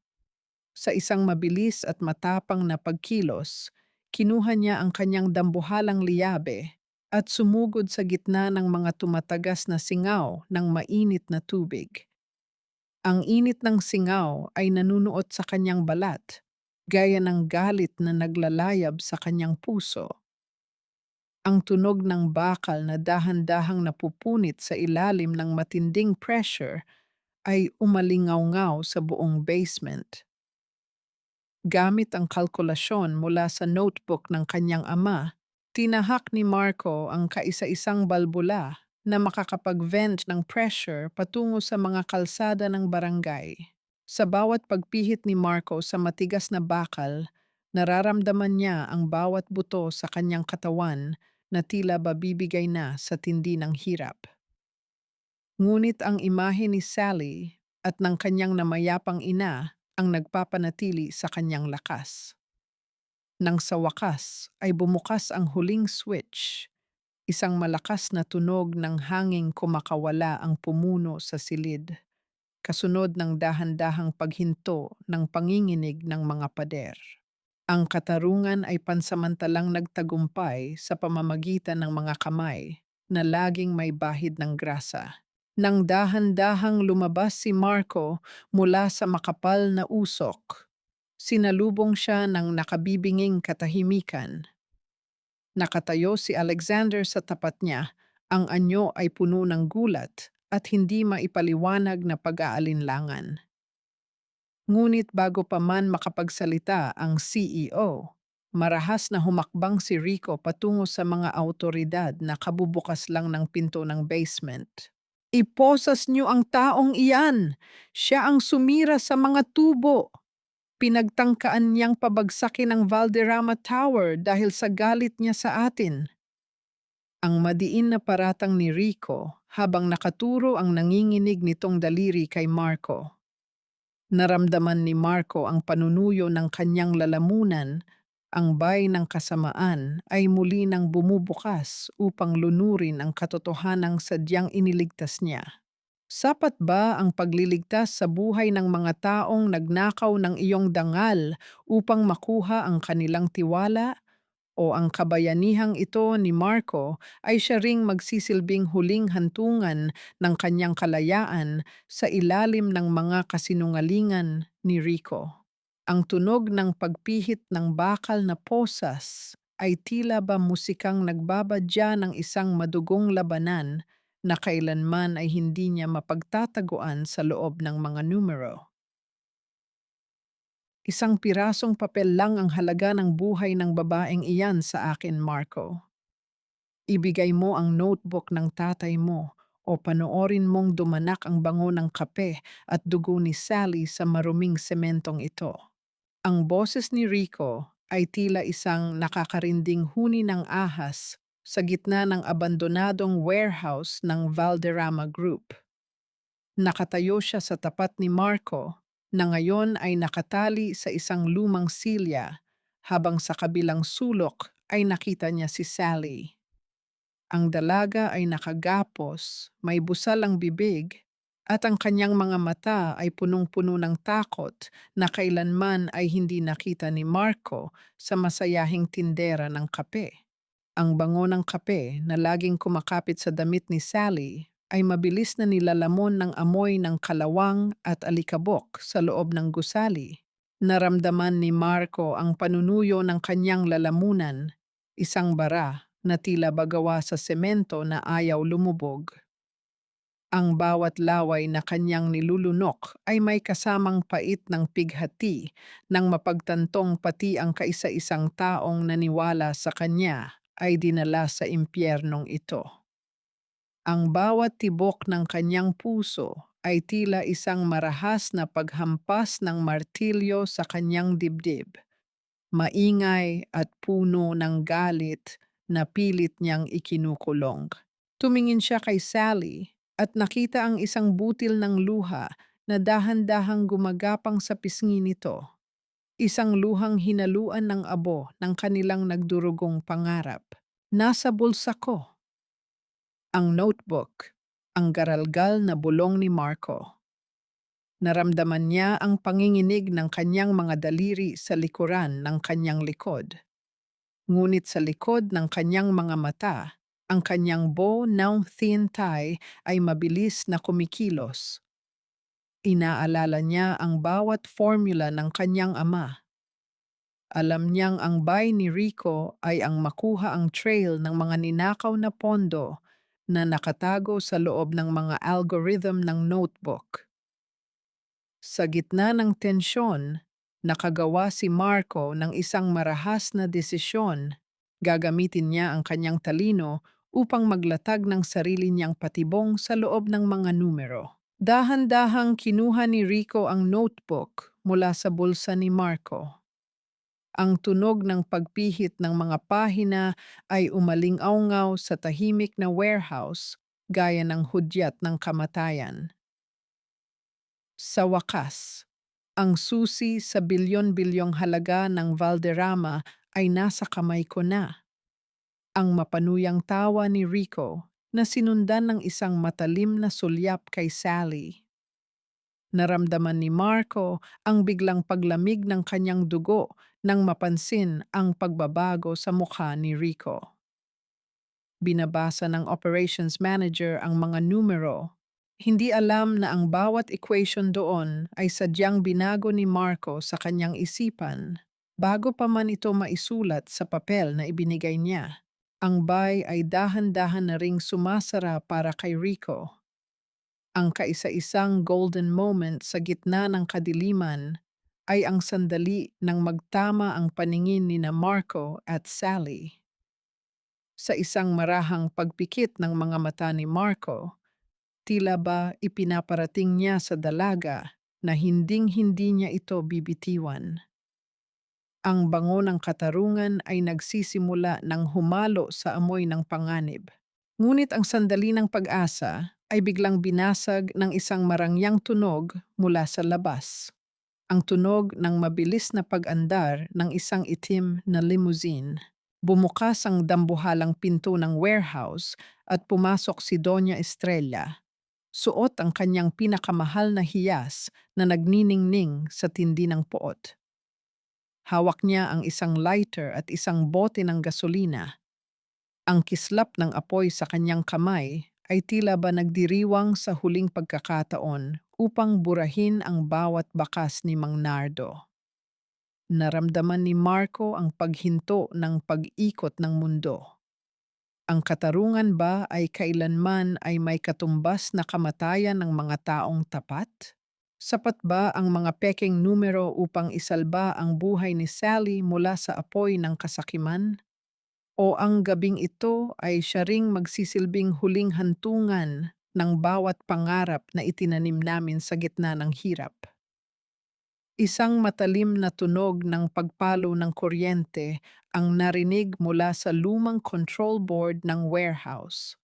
Sa isang mabilis at matapang na pagkilos, kinuha niya ang kanyang dambuhalang liyabe at sumugod sa gitna ng mga tumatagas na singaw ng mainit na tubig. Ang init ng singaw ay nanunuot sa kanyang balat, gaya ng galit na naglalayab sa kanyang puso. Ang tunog ng bakal na dahan-dahang napupunit sa ilalim ng matinding pressure ay umalingaw-ngaw sa buong basement. Gamit ang kalkulasyon mula sa notebook ng kanyang ama, tinahak ni Marco ang kaisa-isang balbula na makakapag-vent ng pressure patungo sa mga kalsada ng barangay. Sa bawat pagpihit ni Marco sa matigas na bakal, nararamdaman niya ang bawat buto sa kanyang katawan na tila ba bibigay na sa tindi ng hirap. Ngunit ang imahe ni Sally at ng kanyang namayapang ina ang nagpapanatili sa kanyang lakas. Nang sa wakas ay bumukas ang huling switch, isang malakas na tunog ng hanging kumakawala ang pumuno sa silid, kasunod ng dahan-dahang paghinto ng panginginig ng mga pader. Ang katarungan ay pansamantalang nagtagumpay sa pamamagitan ng mga kamay na laging may bahid ng grasa. Nang dahan-dahang lumabas si Marco mula sa makapal na usok, sinalubong siya ng nakabibinging katahimikan. Nakatayo si Alexander sa tapat niya, ang anyo ay puno ng gulat at hindi maipaliwanag na pag-aalinlangan. Ngunit bago pa man makapagsalita ang CEO, marahas na humakbang si Rico patungo sa mga autoridad na kabubukas lang ng pinto ng basement. Iposas niyo ang taong iyan! Siya ang sumira sa mga tubo! Pinagtangkaan niyang pabagsakin ang Valderrama Tower dahil sa galit niya sa atin. Ang madiin na paratang ni Rico habang nakaturo ang nanginginig nitong daliri kay Marco. Naramdaman ni Marco ang panunuyo ng kanyang lalamunan, ang bay ng kasamaan ay muli nang bumubukas upang lunurin ang katotohanang sadyang iniligtas niya. Sapat ba ang pagliligtas sa buhay ng mga taong nagnakaw ng iyong dangal upang makuha ang kanilang tiwala? O ang kabayanihang ito ni Marco ay siya ring magsisilbing huling hantungan ng kanyang kalayaan sa ilalim ng mga kasinungalingan ni Rico. Ang tunog ng pagpihit ng bakal na posas ay tila ba musikang nagbabadya ng isang madugong labanan na kailanman ay hindi niya mapagtataguan sa loob ng mga numero. Isang pirasong papel lang ang halaga ng buhay ng babaeng iyan sa akin, Marco. Ibigay mo ang notebook ng tatay mo o panoorin mong dumanak ang bango ng kape at dugo ni Sally sa maruming sementong ito. Ang boses ni Rico ay tila isang nakakarinding huni ng ahas sa gitna ng abandonadong warehouse ng Valderrama Group. Nakatayo siya sa tapat ni Marco na ngayon ay nakatali sa isang lumang silya habang sa kabilang sulok ay nakita niya si Sally. Ang dalaga ay nakagapos, may busal ang bibig, at ang kanyang mga mata ay punong-puno ng takot na kailanman ay hindi nakita ni Marco sa masayahing tindera ng kape. Ang bango ng kape na laging kumakapit sa damit ni Sally ay mabilis na nilalamon ng amoy ng kalawang at alikabok sa loob ng gusali. Naramdaman ni Marco ang panunuyo ng kanyang lalamunan, isang bara na tila bagawa sa semento na ayaw lumubog. Ang bawat laway na kanyang nilulunok ay may kasamang pait ng pighati nang mapagtantong pati ang kaisa-isang taong naniwala sa kanya ay dinala sa impyernong ito. Ang bawat tibok ng kanyang puso ay tila isang marahas na paghampas ng martilyo sa kanyang dibdib, maingay at puno ng galit na pilit niyang ikinukulong. Tumingin siya kay Sally at nakita ang isang butil ng luha na dahan-dahang gumagapang sa pisngi nito. Isang luhang hinaluan ng abo ng kanilang nagdurugong pangarap. Nasa bulsa ko, ang notebook, ang garalgal na bulong ni Marco. Naramdaman niya ang panginginig ng kanyang mga daliri sa likuran ng kanyang likod. Ngunit sa likod ng kanyang mga mata, ang kanyang bow ng thin tie ay mabilis na kumikilos. Inaalala niya ang bawat formula ng kanyang ama. Alam niyang ang buy ni Rico ay ang makuha ang trail ng mga ninakaw na pondo na nakatago sa loob ng mga algorithm ng notebook. Sa gitna ng tensyon, nakagawa si Marco ng isang marahas na desisyon. Gagamitin niya ang kanyang talino upang maglatag ng sarili niyang patibong sa loob ng mga numero. Dahan-dahang kinuha ni Rico ang notebook mula sa bulsa ni Marco. Ang tunog ng pagpihit ng mga pahina ay umaling-awngaw sa tahimik na warehouse gaya ng hudyat ng kamatayan. Sa wakas, ang susi sa bilyon-bilyong halaga ng Valderrama ay nasa kamay ko na. Ang mapanuyang tawa ni Rico na sinundan ng isang matalim na sulyap kay Sally. Naramdaman ni Marco ang biglang paglamig ng kanyang dugo nang mapansin ang pagbabago sa mukha ni Rico. Binabasa ng operations manager ang mga numero. Hindi alam na ang bawat equation doon ay sadyang binago ni Marco sa kanyang isipan bago pa man ito maisulat sa papel na ibinigay niya. Ang buy ay dahan-dahan na ring sumasara para kay Rico. Ang kaisa-isang golden moment sa gitna ng kadiliman ay ang sandali nang magtama ang paningin ni na Marco at Sally. Sa isang marahang pagpikit ng mga mata ni Marco, tila ba ipinaparating niya sa dalaga na hinding-hindi niya ito bibitiwan. Ang bango ng katarungan ay nagsisimula ng humalo sa amoy ng panganib. Ngunit ang sandali ng pag-asa ay biglang binasag ng isang marangyang tunog mula sa labas. Ang tunog ng mabilis na pag-andar ng isang itim na limousine. Bumukas ang dambuhalang pinto ng warehouse at pumasok si Doña Estrella. Suot ang kanyang pinakamahal na hiyas na nagniningning sa tindi ng poot. Hawak niya ang isang lighter at isang bote ng gasolina. Ang kislap ng apoy sa kanyang kamay ay tila ba nagdiriwang sa huling pagkakataon upang burahin ang bawat bakas ni Mang Nardo. Naramdaman ni Marco ang paghinto ng pag-ikot ng mundo. Ang katarungan ba ay kailanman ay may katumbas na kamatayan ng mga taong tapat? Sapat ba ang mga pekeng numero upang isalba ang buhay ni Sally mula sa apoy ng kasakiman? O ang gabing ito ay siya ring magsisilbing huling hantungan ng bawat pangarap na itinanim namin sa gitna ng hirap? Isang matalim na tunog ng pagpalo ng kuryente ang narinig mula sa lumang control board ng warehouse.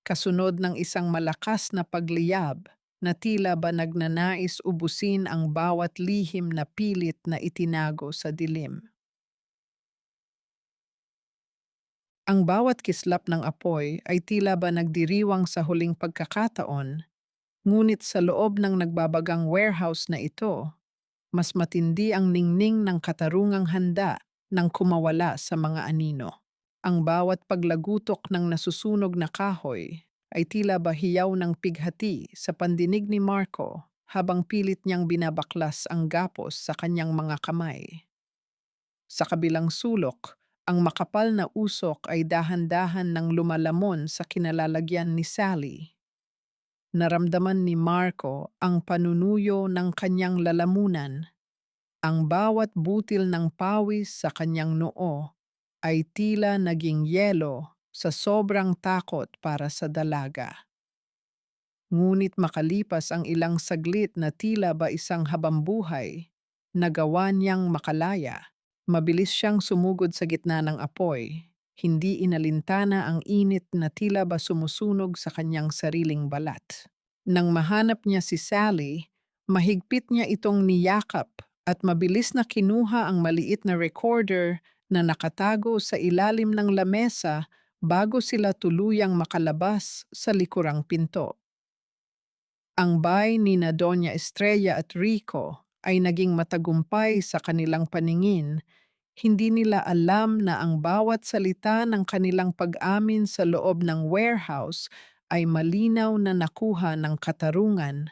Kasunod ng isang malakas na pagliyab na tila ba nagnanais ubusin ang bawat lihim na pilit na itinago sa dilim. Ang bawat kislap ng apoy ay tila ba nagdiriwang sa huling pagkakataon, ngunit sa loob ng nagbabagang warehouse na ito, mas matindi ang ningning ng katarungang handa ng kumawala sa mga anino. Ang bawat paglagutok ng nasusunog na kahoy ay tila ba hiyaw ng pighati sa pandinig ni Marco habang pilit niyang binabaklas ang gapos sa kanyang mga kamay. Sa kabilang sulok, ang makapal na usok ay dahan-dahan ng lumalamon sa kinalalagyan ni Sally. Naramdaman ni Marco ang panunuyo ng kanyang lalamunan. Ang bawat butil ng pawis sa kanyang noo ay tila naging yelo sa sobrang takot para sa dalaga. Ngunit makalipas ang ilang saglit na tila ba isang habambuhay, nagawa niyang makalaya. Mabilis siyang sumugod sa gitna ng apoy. Hindi inalintana ang init na tila ba sumusunog sa kanyang sariling balat. Nang mahanap niya si Sally, mahigpit niya itong niyakap at mabilis na kinuha ang maliit na recorder na nakatago sa ilalim ng lamesa bago sila tuluyang makalabas sa likurang pinto. Ang bay ni na Doña Estrella at Rico ay naging matagumpay sa kanilang paningin. Hindi nila alam na ang bawat salita ng kanilang pag-amin sa loob ng warehouse ay malinaw na nakuha ng katarungan.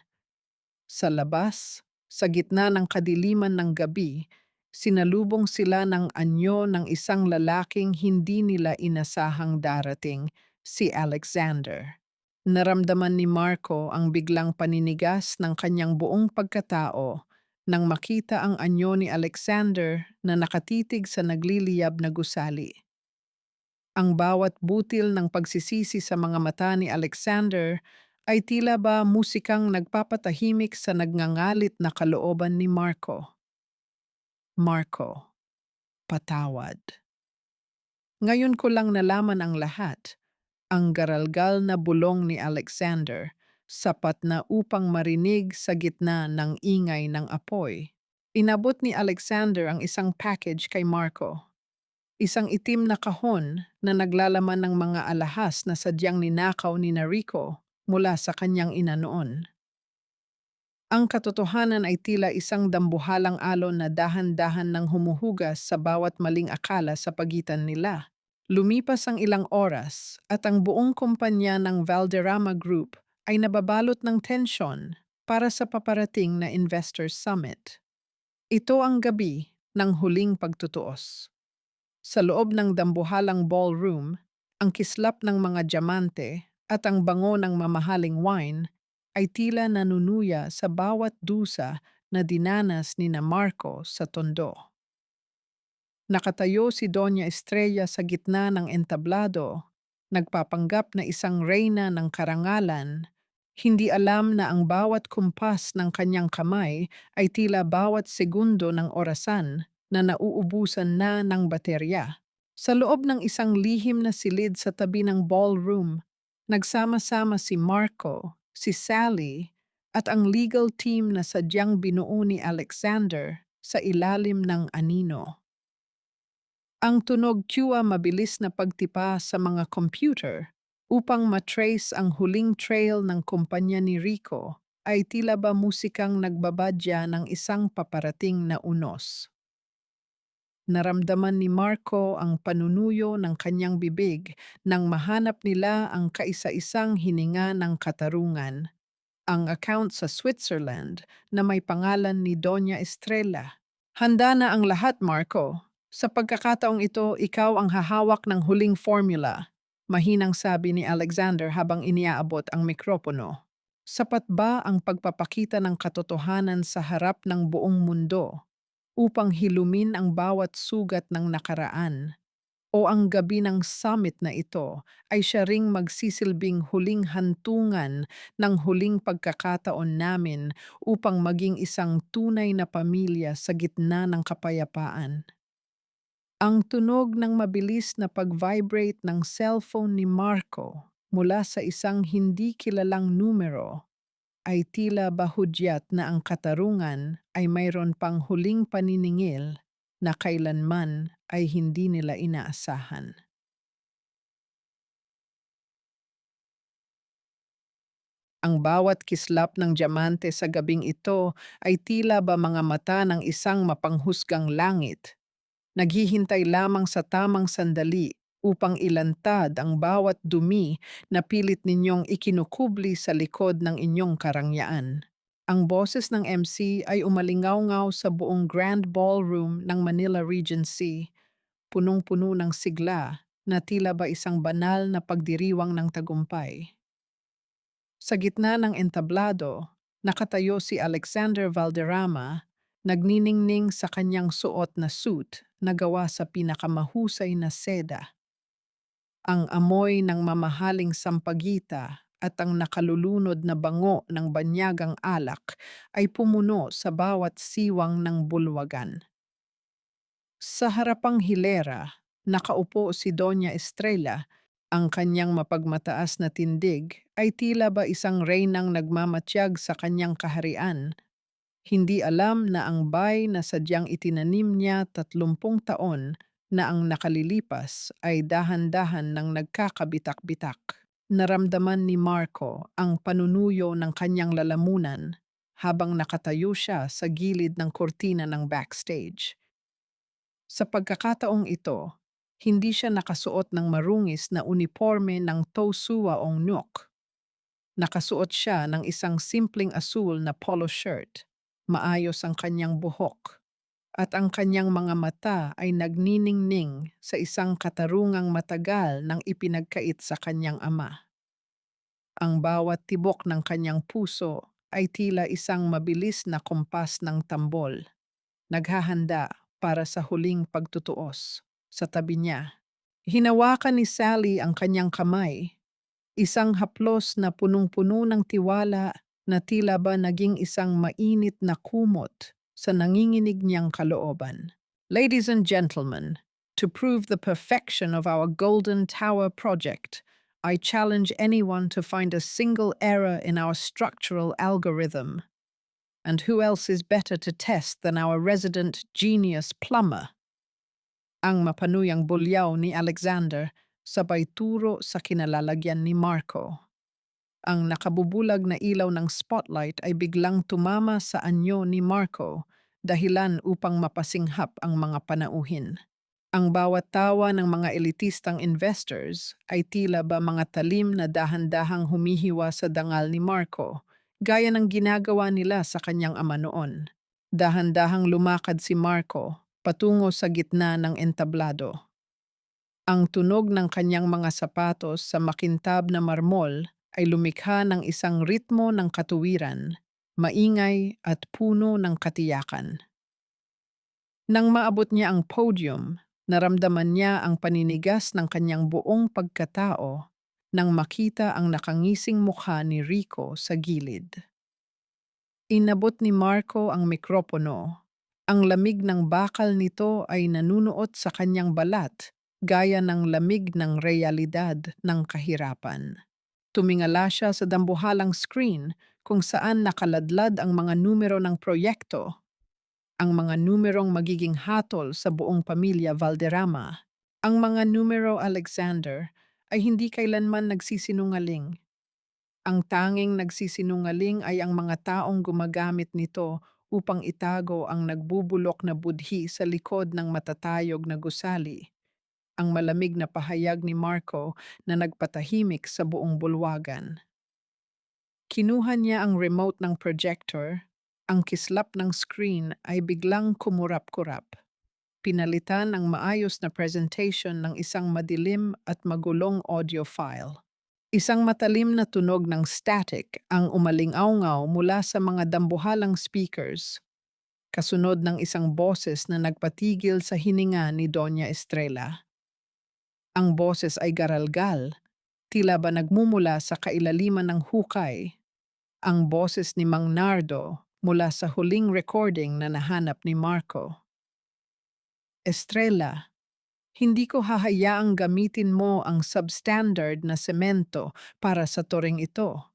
Sa labas, sa gitna ng kadiliman ng gabi, sinalubong sila ng anyo ng isang lalaking hindi nila inasahang darating, si Alexander. Naramdaman ni Marco ang biglang paninigas ng kanyang buong pagkatao nang makita ang anyo ni Alexander na nakatitig sa nagliliyab na gusali. Ang bawat butil ng pagsisisi sa mga mata ni Alexander ay tila ba musikang nagpapatahimik sa nagngangalit na kalooban ni Marco. Marco, patawad. Ngayon ko lang nalaman ang lahat. Ang garalgal na bulong ni Alexander, sapat na upang marinig sa gitna ng ingay ng apoy. Inabot ni Alexander ang isang package kay Marco. Isang itim na kahon na naglalaman ng mga alahas na sadyang ninakaw ni Rico mula sa kanyang ina noon. Ang katotohanan ay tila isang dambuhalang alon na dahan-dahan nang humuhugas sa bawat maling akala sa pagitan nila. Lumipas ang ilang oras at ang buong kumpanya ng Valderrama Group ay nababalot ng tensyon para sa paparating na Investors Summit. Ito ang gabi ng huling pagtutuos. Sa loob ng dambuhalang ballroom, ang kislap ng mga diamante at ang bango ng mamahaling wine ay tila nanunuya sa bawat dusa na dinanas ni na Marco sa tondo. Nakatayo si Doña Estrella sa gitna ng entablado, nagpapanggap na isang reyna ng karangalan, hindi alam na ang bawat kumpas ng kanyang kamay ay tila bawat segundo ng orasan na nauubusan na ng baterya. Sa loob ng isang lihim na silid sa tabi ng ballroom, nagsama-sama si Marco, si Sally, at ang legal team na sadyang binuo ni Alexander sa ilalim ng anino. Ang tunog cue mabilis na pagtipa sa mga computer upang matrace ang huling trail ng kumpanya ni Rico ay tila ba musikang nagbabadya ng isang paparating na unos. Naramdaman ni Marco ang panunuyo ng kanyang bibig nang mahanap nila ang kaisa-isang hininga ng katarungan, ang account sa Switzerland na may pangalan ni Doña Estrella. Handa na ang lahat, Marco. Sa pagkakataong ito, ikaw ang hahawak ng huling formula, mahinang sabi ni Alexander habang iniaabot ang mikropono. Sapat ba ang pagpapakita ng katotohanan sa harap ng buong mundo upang hilumin ang bawat sugat ng nakaraan? O ang gabi ng summit na ito ay siya ring magsisilbing huling hantungan ng huling pagkakataon namin upang maging isang tunay na pamilya sa gitna ng kapayapaan? Ang tunog ng mabilis na pag-vibrate ng cellphone ni Marco mula sa isang hindi kilalang numero ay tila bahudyat na ang katarungan ay mayroon pang huling paniningil na kailanman ay hindi nila inaasahan. Ang bawat kislap ng diamante sa gabing ito ay tila ba mga mata ng isang mapanghusgang langit. Naghihintay lamang sa tamang sandali upang ilantad ang bawat dumi na pilit ninyong ikinukubli sa likod ng inyong karangyaan. Ang boses ng MC ay umalingaw-ngaw sa buong Grand Ballroom ng Manila Regency, punong-puno ng sigla na tila ba isang banal na pagdiriwang ng tagumpay. Sa gitna ng entablado, nakatayo si Alexander Valderrama, nagniningning sa kanyang suot na suit na gawa sa pinakamahusay na seda. Ang amoy ng mamahaling sampagita at ang nakalulunod na bango ng banyagang alak ay pumuno sa bawat siwang ng bulwagan. Sa harapang hilera, nakaupo si Doña Estrella. Ang kanyang mapagmataas na tindig ay tila ba isang reynang nagmamatiyag sa kanyang kaharian. Hindi alam na ang bay na sadyang itinanim niya 30 taon na ang nakalilipas ay dahan-dahan ng nagkakabitak-bitak. Naramdaman ni Marco ang panunuyo ng kanyang lalamunan habang nakatayo siya sa gilid ng kurtina ng backstage. Sa pagkakataong ito, hindi siya nakasuot ng marungis na uniforme ng Tosua o Nuk. Nakasuot siya ng isang simpleng asul na polo shirt. Maayos ang kanyang buhok at ang kanyang mga mata ay nagniningning sa isang katarungang matagal nang ipinagkait sa kanyang ama. Ang bawat tibok ng kanyang puso ay tila isang mabilis na kompas ng tambol, naghahanda para sa huling pagtutuos. Sa tabi niya, hinawakan ni Sally ang kanyang kamay, isang haplos na punong-puno ng tiwala na tila ba naging isang mainit na kumot sa nanginginig niyang kalooban. Ladies and gentlemen, to prove the perfection of our Golden Tower project, I challenge anyone to find a single error in our structural algorithm. And who else is better to test than our resident genius plumber? Ang mapanuyang bulyaw ni Alexander sabay turo sa kinalalagyan ni Marco. Ang nakabubulag na ilaw ng spotlight ay biglang tumama sa anyo ni Marco, dahilan upang mapasinghap ang mga panauhin. Ang bawat tawa ng mga elitistang investors ay tila ba mga talim na dahan-dahang humihiwa sa dangal ni Marco, gaya ng ginagawa nila sa kanyang ama noon. Dahan-dahang lumakad si Marco patungo sa gitna ng entablado. Ang tunog ng kanyang mga sapatos sa makintab na marmol ay lumikha ng isang ritmo ng katuwiran, maingay at puno ng katiyakan. Nang maabot niya ang podium, naramdaman niya ang paninigas ng kanyang buong pagkatao nang makita ang nakangising mukha ni Rico sa gilid. Inabot ni Marco ang mikropono. Ang lamig ng bakal nito ay nanunuot sa kanyang balat, gaya ng lamig ng realidad ng kahirapan. Tumingala siya sa dambuhalang screen kung saan nakaladlad ang mga numero ng proyekto, ang mga numerong magiging hatol sa buong pamilya Valderrama. Ang mga numero, Alexander, ay hindi kailanman nagsisinungaling. Ang tanging nagsisinungaling ay ang mga taong gumagamit nito upang itago ang nagbubulok na budhi sa likod ng matatayog na gusali. Ang malamig na pahayag ni Marco na nagpatahimik sa buong bulwagan. Kinuha niya ang remote ng projector, ang kislap ng screen ay biglang kumurap-kurap. Pinalitan ang maayos na presentation ng isang madilim at magulong audio file. Isang matalim na tunog ng static ang umaling-awngaw mula sa mga dambuhalang speakers, kasunod ng isang boses na nagpatigil sa hininga ni Doña Estrella. Ang boses ay garalgal, tila ba nagmumula sa kailaliman ng hukay. Ang boses ni Mang Nardo mula sa huling recording na nahanap ni Marco. Estrella, hindi ko hahayaang gamitin mo ang substandard na semento para sa turing ito.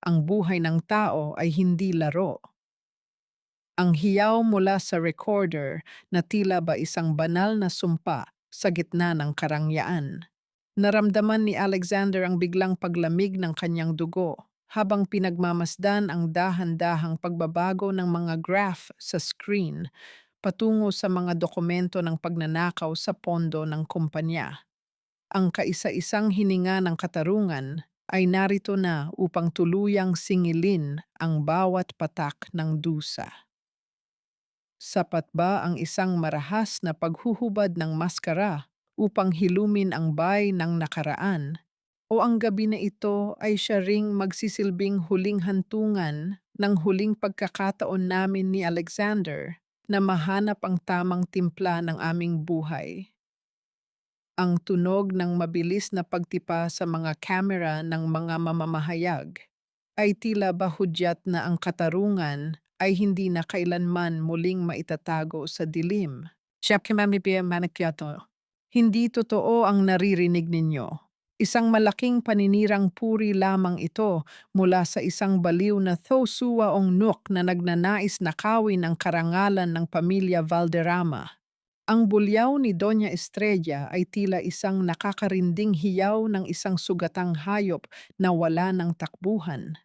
Ang buhay ng tao ay hindi laro. Ang hiyaw mula sa recorder na tila ba isang banal na sumpa sa gitna ng karangyaan. Naramdaman ni Alexander ang biglang paglamig ng kanyang dugo habang pinagmamasdan ang dahan-dahang pagbabago ng mga graph sa screen patungo sa mga dokumento ng pagnanakaw sa pondo ng kumpanya. Ang kaisa-isang hininga ng katarungan ay narito na upang tuluyang singilin ang bawat patak ng dusa. Sapat ba ang isang marahas na paghuhubad ng maskara upang hilumin ang bay ng nakaraan? O ang gabi na ito ay siya ring magsisilbing huling hantungan ng huling pagkakataon namin ni Alexander na mahanap ang tamang timpla ng aming buhay? Ang tunog ng mabilis na pagtipa sa mga kamera ng mga mamamahayag ay tila ba hudyat na ang katarungan ay hindi na kailanman muling maitatago sa dilim. Siya kimamipia manakyato. Hindi totoo ang naririnig ninyo. Isang malaking paninirang puri lamang ito mula sa isang baliw na Thosuaong Nuk na nagnanais nakawin ang karangalan ng pamilya Valderrama. Ang bulyaw ni Doña Estrella ay tila isang nakakarinding hiyaw ng isang sugatang hayop na wala ng takbuhan.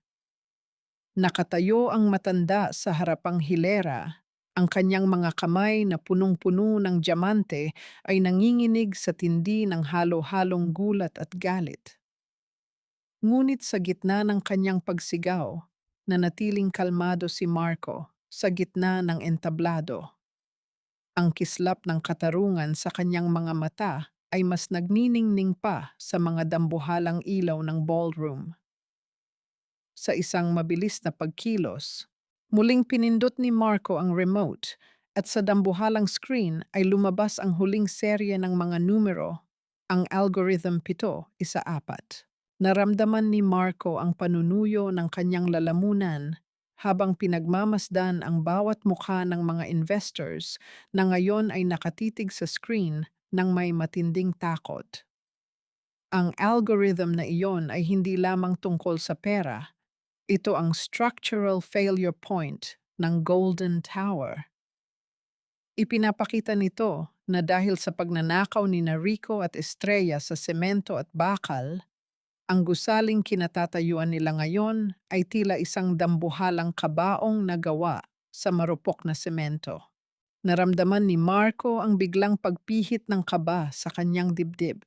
Nakatayo ang matanda sa harapang hilera. Ang kanyang mga kamay na punong-puno ng diamante ay nanginginig sa tindi ng halo-halong gulat at galit. Ngunit sa gitna ng kanyang pagsigaw, nanatiling kalmado si Marco sa gitna ng entablado. Ang kislap ng katarungan sa kanyang mga mata ay mas nagniningning pa sa mga dambuhalang ilaw ng ballroom. Sa isang mabilis na pagkilos, muling pinindot ni Marco ang remote at sa dambuhalang screen ay lumabas ang huling serye ng mga numero, ang algorithm 714. Naramdaman ni Marco ang panunuyo ng kanyang lalamunan habang pinagmamasdan ang bawat mukha ng mga investors na ngayon ay nakatitig sa screen ng may matinding takot. Ang algorithm na iyon ay hindi lamang tungkol sa pera, ito ang structural failure point ng Golden Tower. Ipinapakita nito na dahil sa pagnanakaw ni Rico at Estrella sa semento at bakal, ang gusaling kinatatayuan nila ngayon ay tila isang dambuhalang kabaong na gawa sa marupok na semento. Naramdaman ni Marco ang biglang pagpihit ng kaba sa kanyang dibdib.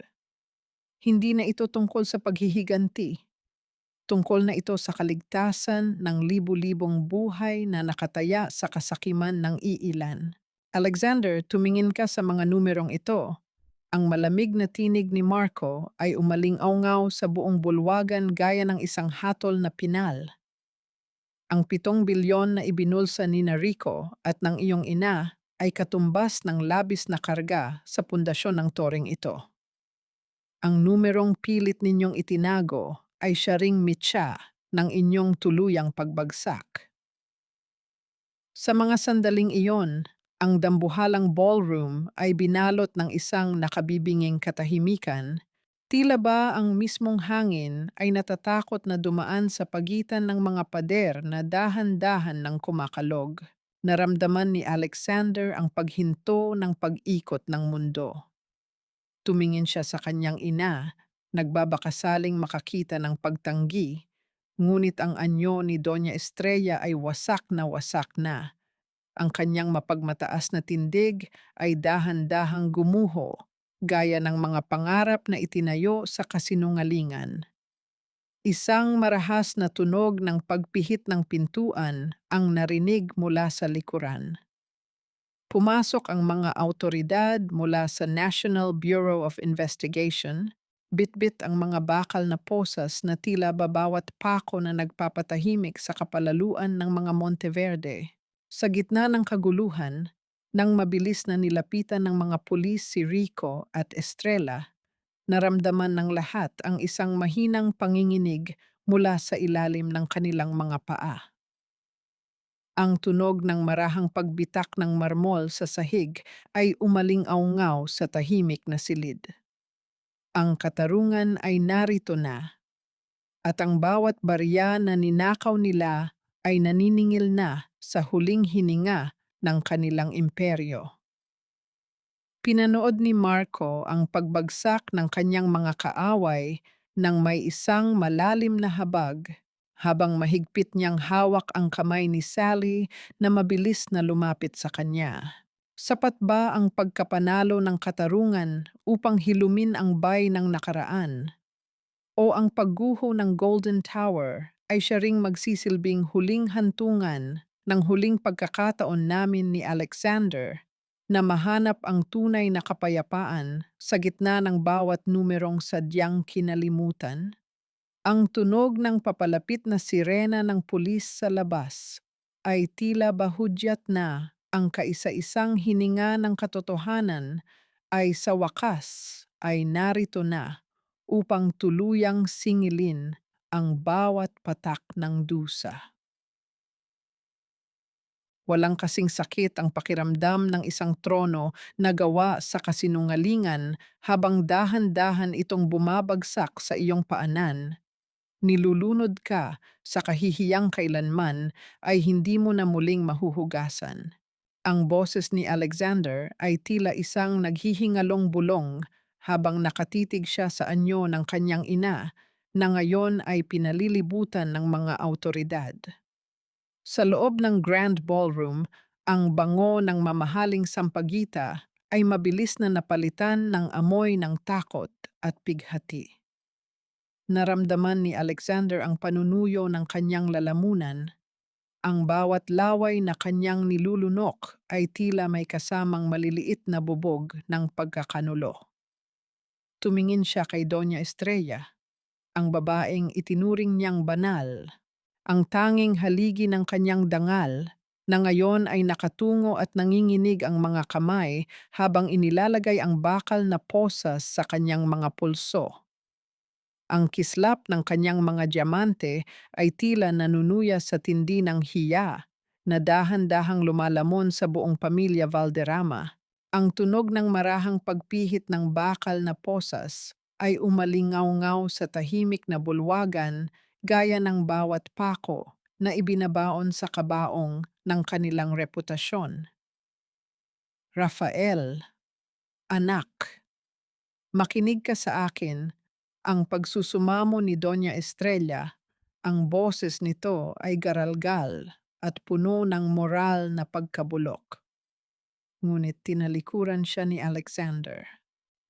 Hindi na ito tungkol sa paghihiganti. Tungkol na ito sa kaligtasan ng libu-libong buhay na nakataya sa kasakiman ng iilan. Alexander, tumingin ka sa mga numerong ito. Ang malamig na tinig ni Marco ay umaling-awngaw sa buong bulwagan gaya ng isang hatol na pinal. Ang 7 bilyon na ibinulsa ni Rico at ng iyong ina ay katumbas ng labis na karga sa pundasyon ng toring ito. Ang numerong pilit ninyong itinago ay siya ring mitya ng inyong tuluyang pagbagsak. Sa mga sandaling iyon, ang dambuhalang ballroom ay binalot ng isang nakabibinging katahimikan, tila ba ang mismong hangin ay natatakot na dumaan sa pagitan ng mga pader na dahan-dahan ng kumakalog. Naramdaman ni Alexander ang paghinto ng pag-ikot ng mundo. Tumingin siya sa kanyang ina, nagbabakasaling makakita ng pagtanggi, ngunit ang anyo ni Doña Estrella ay wasak na wasak na. Ang kanyang mapagmataas na tindig ay dahan-dahang gumuho, gaya ng mga pangarap na itinayo sa kasinungalingan. Isang marahas na tunog ng pagpihit ng pintuan ang narinig mula sa likuran. Pumasok ang mga awtoridad mula sa National Bureau of Investigation, bitbit ang mga bakal na posas na tila babawat pako na nagpapatahimik sa kapalaluan ng mga Monteverde. Sa gitna ng kaguluhan, nang mabilis na nilapitan ng mga pulis si Rico at Estrella, naramdaman ng lahat ang isang mahinang panginginig mula sa ilalim ng kanilang mga paa. Ang tunog ng marahang pagbitak ng marmol sa sahig ay umaling-awngaw sa tahimik na silid. Ang katarungan ay narito na, at ang bawat barya na ninakaw nila ay naniningil na sa huling hininga ng kanilang imperyo. Pinanood ni Marco ang pagbagsak ng kanyang mga kaaway ng may isang malalim na habag habang mahigpit niyang hawak ang kamay ni Sally na mabilis na lumapit sa kanya. Sapat ba ang pagkapanalo ng katarungan upang hilumin ang bay ng nakaraan? O ang pagguho ng Golden Tower ay siya ring magsisilbing huling hantungan ng huling pagkakataon namin ni Alexander na mahanap ang tunay na kapayapaan sa gitna ng bawat numerong sadyang kinalimutan? Ang tunog ng papalapit na sirena ng pulis sa labas ay tila bahudyat na ang kaisa-isang hininga ng katotohanan ay sa wakas ay narito na upang tuluyang singilin ang bawat patak ng dusa. Walang kasing sakit ang pakiramdam ng isang trono na gawa sa kasinungalingan habang dahan-dahan itong bumabagsak sa iyong paanan. Nilulunod ka sa kahihiyang kailanman ay hindi mo na muling mahuhugasan. Ang boses ni Alexander ay tila isang naghihingalong bulong habang nakatitig siya sa anyo ng kanyang ina na ngayon ay pinalilibutan ng mga awtoridad. Sa loob ng Grand Ballroom, ang bango ng mamahaling sampagita ay mabilis na napalitan ng amoy ng takot at pighati. Naramdaman ni Alexander ang panunuyo ng kanyang lalamunan. Ang bawat laway na kanyang nilulunok ay tila may kasamang maliliit na bubog ng pagkakanulo. Tumingin siya kay Doña Estrella, ang babaeng itinuring niyang banal, ang tanging haligi ng kanyang dangal, na ngayon ay nakatungo at nanginginig ang mga kamay habang inilalagay ang bakal na posas sa kanyang mga pulso. Ang kislap ng kanyang mga diamante ay tila nanunuya sa tindi ng hiya na dahan-dahang lumalamon sa buong pamilya Valderrama. Ang tunog ng marahang pagpihit ng bakal na posas ay umalingaw-ngaw sa tahimik na bulwagan gaya ng bawat pako na ibinabaon sa kabaong ng kanilang reputasyon. Rafael, anak, makinig ka sa akin. Ang pagsusumamo ni Doña Estrella, ang boses nito ay garalgal at puno ng moral na pagkabulok. Ngunit tinalikuran siya ni Alexander.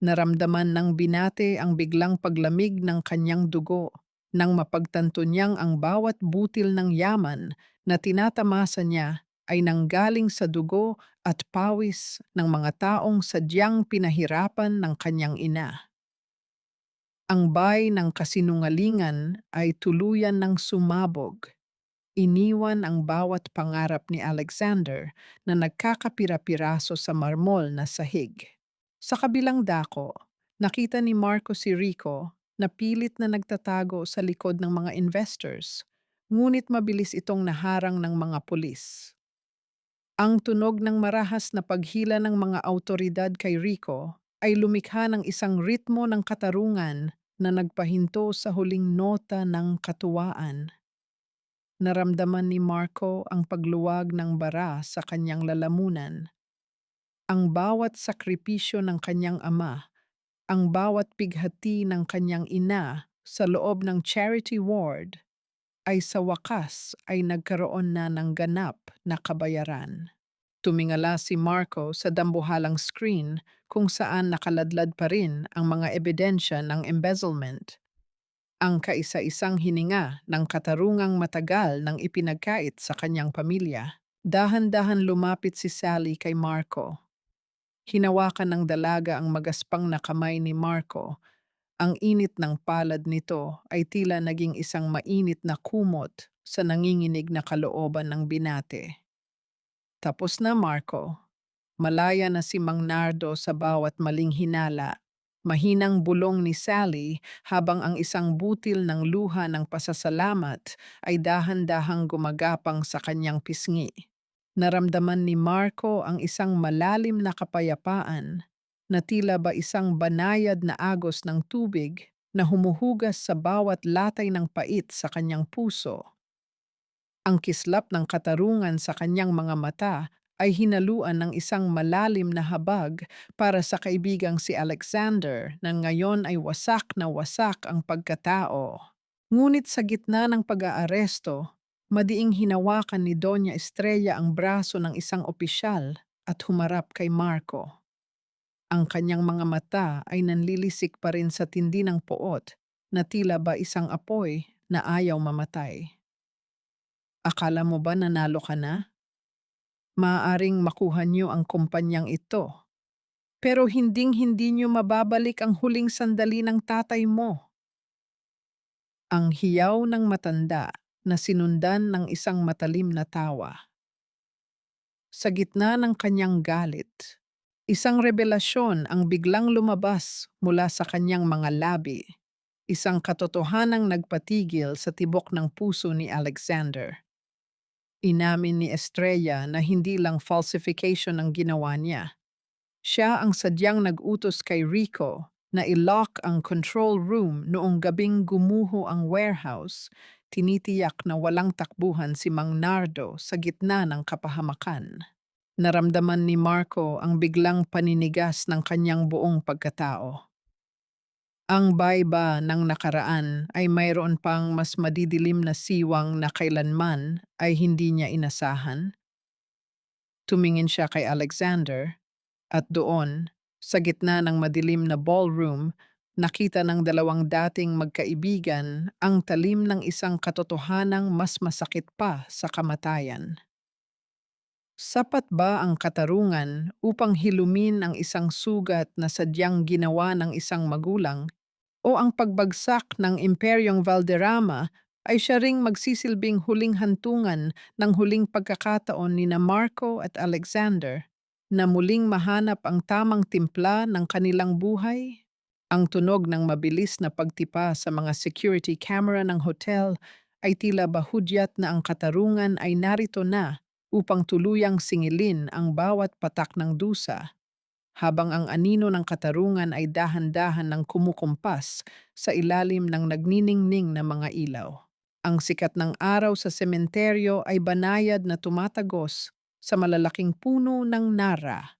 Naramdaman ng binate ang biglang paglamig ng kanyang dugo nang mapagtanto niyang ang bawat butil ng yaman na tinatamasa niya ay nanggaling sa dugo at pawis ng mga taong sadyang pinahirapan ng kanyang ina. Ang bay ng kasinungalingan ay tuluyan ng sumabog. Iniwan ang bawat pangarap ni Alexander na nagkakapira-piraso sa marmol na sahig. Sa kabilang dako, nakita ni Marco si Rico na pilit na nagtatago sa likod ng mga investors, ngunit mabilis itong naharang ng mga pulis. Ang tunog ng marahas na paghila ng mga awtoridad kay Rico ay lumikha ng isang ritmo ng katarungan na nagpahinto sa huling nota ng katuwaan. Naramdaman ni Marco ang pagluwag ng bara sa kanyang lalamunan. Ang bawat sakripisyo ng kanyang ama, ang bawat pighati ng kanyang ina sa loob ng charity ward ay sa wakas ay nagkaroon na ng ganap na kabayaran. Tumingala si Marco sa dambuhalang screen kung saan nakaladlad pa rin ang mga ebidensya ng embezzlement. Ang kaisa-isang hininga ng katarungang matagal ng ipinagkait sa kanyang pamilya. Dahan-dahan lumapit si Sally kay Marco. Hinawakan ng dalaga ang magaspang na kamay ni Marco. Ang init ng palad nito ay tila naging isang mainit na kumot sa nanginginig na kalooban ng binate. Tapos na, Marco. Malaya na si Mang Nardo sa bawat maling hinala. Mahinang bulong ni Sally habang ang isang butil ng luha ng pasasalamat ay dahan-dahang gumagapang sa kanyang pisngi. Naramdaman ni Marco ang isang malalim na kapayapaan na tila ba isang banayad na agos ng tubig na humuhugas sa bawat latay ng pait sa kanyang puso. Ang kislap ng katarungan sa kanyang mga mata ay hinaluan ng isang malalim na habag para sa kaibigang si Alexander na ngayon ay wasak na wasak ang pagkatao. Ngunit sa gitna ng pag-aaresto, madiing hinawakan ni Doña Estrella ang braso ng isang opisyal at humarap kay Marco. Ang kanyang mga mata ay nanlilisik pa rin sa tindi ng poot na tila ba isang apoy na ayaw mamatay. Akala mo ba nanalo ka na? Maaaring makuha niyo ang kumpanyang ito. Pero hinding-hindi niyo mababalik ang huling sandali ng tatay mo. Ang hiyaw ng matanda na sinundan ng isang matalim na tawa. Sa gitna ng kanyang galit, isang revelasyon ang biglang lumabas mula sa kanyang mga labi. Isang katotohanang nagpatigil sa tibok ng puso ni Alexander. Inamin ni Estrella na hindi lang falsification ang ginawa niya. Siya ang sadyang nag-utos kay Rico na i-lock ang control room noong gabing gumuho ang warehouse, tinitiyak na walang takbuhan si Mang Nardo sa gitna ng kapahamakan. Naramdaman ni Marco ang biglang paninigas ng kanyang buong pagkatao. Ang bayba ng nakaraan ay mayroon pang mas madidilim na siwang na kailanman ay hindi niya inasahan. Tumingin siya kay Alexander at doon, sa gitna ng madilim na ballroom, nakita ng dalawang dating magkaibigan ang talim ng isang katotohanang mas masakit pa sa kamatayan. Sapat ba ang katarungan upang hilumin ang isang sugat na sadyang ginawa ng isang magulang o ang pagbagsak ng Imperyong Valderrama ay siya ring magsisilbing huling hantungan ng huling pagkakataon ni na Marco at Alexander na muling mahanap ang tamang timpla ng kanilang buhay? Ang tunog ng mabilis na pagtipa sa mga security camera ng hotel ay tila bahudyat na ang katarungan ay narito na upang tuluyang singilin ang bawat patak ng dusa habang ang anino ng katarungan ay dahan-dahan ng kumukumpas sa ilalim ng nagniningning na mga ilaw. Ang sikat ng araw sa sementeryo ay banayad na tumatagos sa malalaking puno ng nara,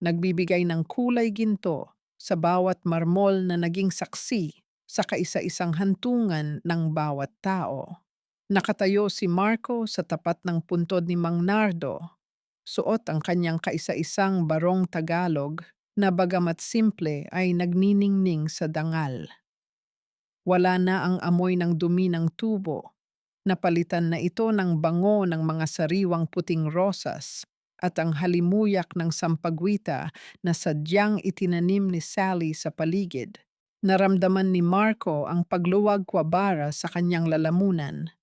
nagbibigay ng kulay ginto sa bawat marmol na naging saksi sa kaisa-isang hantungan ng bawat tao. Nakatayo si Marco sa tapat ng puntod ni Mang Nardo. Suot ang kanyang kaisa-isang barong Tagalog na bagamat simple ay nagniningning sa dangal. Wala na ang amoy ng dumi ng tubo. Napalitan na ito ng bango ng mga sariwang puting rosas at ang halimuyak ng sampagwita na sadyang itinanim ni Sally sa paligid. Naramdaman ni Marco ang pagluwag kwabara sa kanyang lalamunan.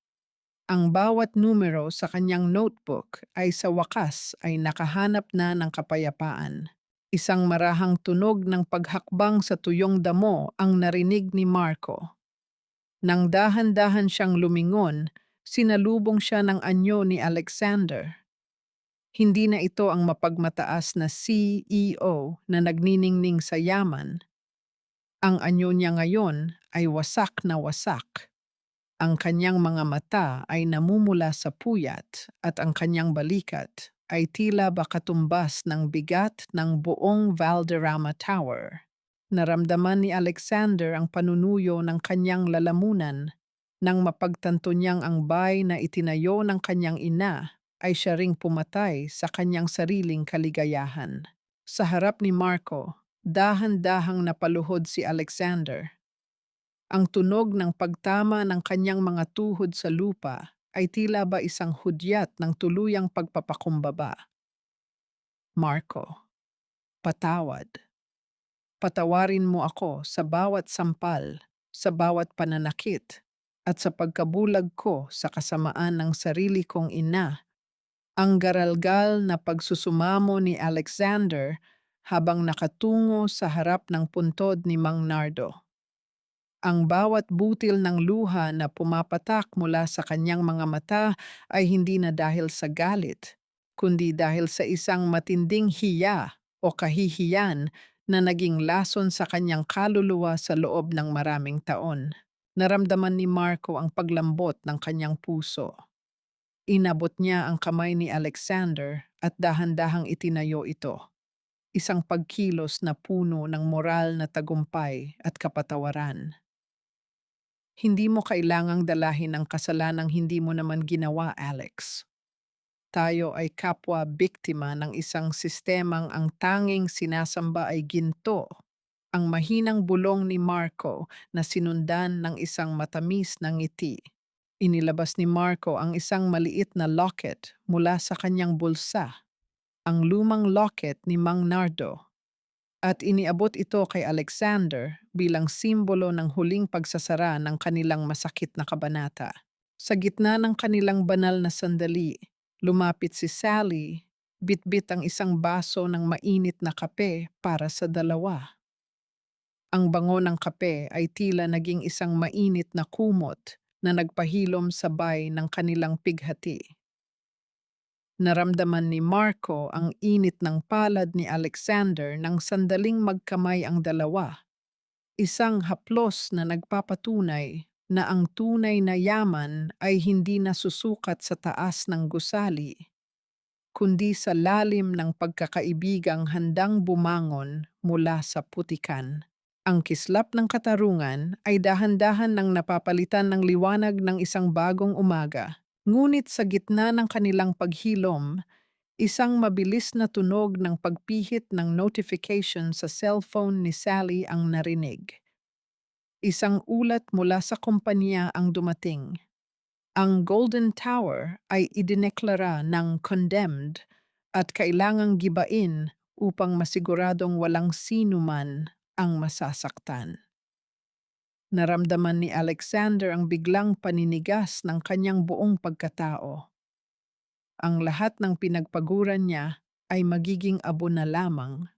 Ang bawat numero sa kanyang notebook ay sa wakas ay nakahanap na ng kapayapaan. Isang marahang tunog ng paghakbang sa tuyong damo ang narinig ni Marco. Nang dahan-dahan siyang lumingon, sinalubong siya ng anyo ni Alexander. Hindi na ito ang mapagmataas na CEO na nagniningning sa yaman. Ang anyo niya ngayon ay wasak na wasak. Ang kanyang mga mata ay namumula sa puyat at ang kanyang balikat ay tila ba katumbas ng bigat ng buong Valderrama Tower. Naramdaman ni Alexander ang panunuyo ng kanyang lalamunan nang mapagtanto niyang ang bay na itinayo ng kanyang ina ay siya ring pumatay sa kanyang sariling kaligayahan. Sa harap ni Marco, dahan-dahang napaluhod si Alexander. Ang tunog ng pagtama ng kanyang mga tuhod sa lupa ay tila ba isang hudyat ng tuluyang pagpapakumbaba. Marco, patawad. Patawarin mo ako sa bawat sampal, sa bawat pananakit, at sa pagkabulag ko sa kasamaan ng sarili kong ina. Ang garalgal na pagsusumamo ni Alexander habang nakatungo sa harap ng puntod ni Mang Nardo. Ang bawat butil ng luha na pumapatak mula sa kanyang mga mata ay hindi na dahil sa galit, kundi dahil sa isang matinding hiya o kahihiyan na naging lason sa kanyang kaluluwa sa loob ng maraming taon. Naramdaman ni Marco ang paglambot ng kanyang puso. Inabot niya ang kamay ni Alexander at dahan-dahang itinayo ito. Isang pagkilos na puno ng moral na tagumpay at kapatawaran. Hindi mo kailangang dalahin ang kasalanang hindi mo naman ginawa, Alex. Tayo ay kapwa-biktima ng isang sistemang ang tanging sinasamba ay ginto. Ang mahinang bulong ni Marco na sinundan ng isang matamis na ngiti. Inilabas ni Marco ang isang maliit na locket mula sa kanyang bulsa. Ang lumang locket ni Mang Nardo. At iniabot ito kay Alexander bilang simbolo ng huling pagsasara ng kanilang masakit na kabanata. Sa gitna ng kanilang banal na sandali, lumapit si Sally, bitbit ang isang baso ng mainit na kape para sa dalawa. Ang bango ng kape ay tila naging isang mainit na kumot na nagpahilom sabay ng kanilang pighati. Naramdaman ni Marco ang init ng palad ni Alexander nang sandaling magkamay ang dalawa. Isang haplos na nagpapatunay na ang tunay na yaman ay hindi nasusukat sa taas ng gusali, kundi sa lalim ng pagkakaibigang handang bumangon mula sa putikan. Ang kislap ng katarungan ay dahan-dahan nang napapalitan ng liwanag ng isang bagong umaga. Ngunit sa gitna ng kanilang paghilom, isang mabilis na tunog ng pagpihit ng notification sa cellphone ni Sally ang narinig. Isang ulat mula sa kumpanya ang dumating. Ang Golden Tower ay idineklara ng condemned at kailangang gibain upang masiguradong walang sino man ang masasaktan. Naramdaman ni Alexander ang biglang paninigas ng kanyang buong pagkatao. Ang lahat ng pinagpaguran niya ay magiging abo na lamang.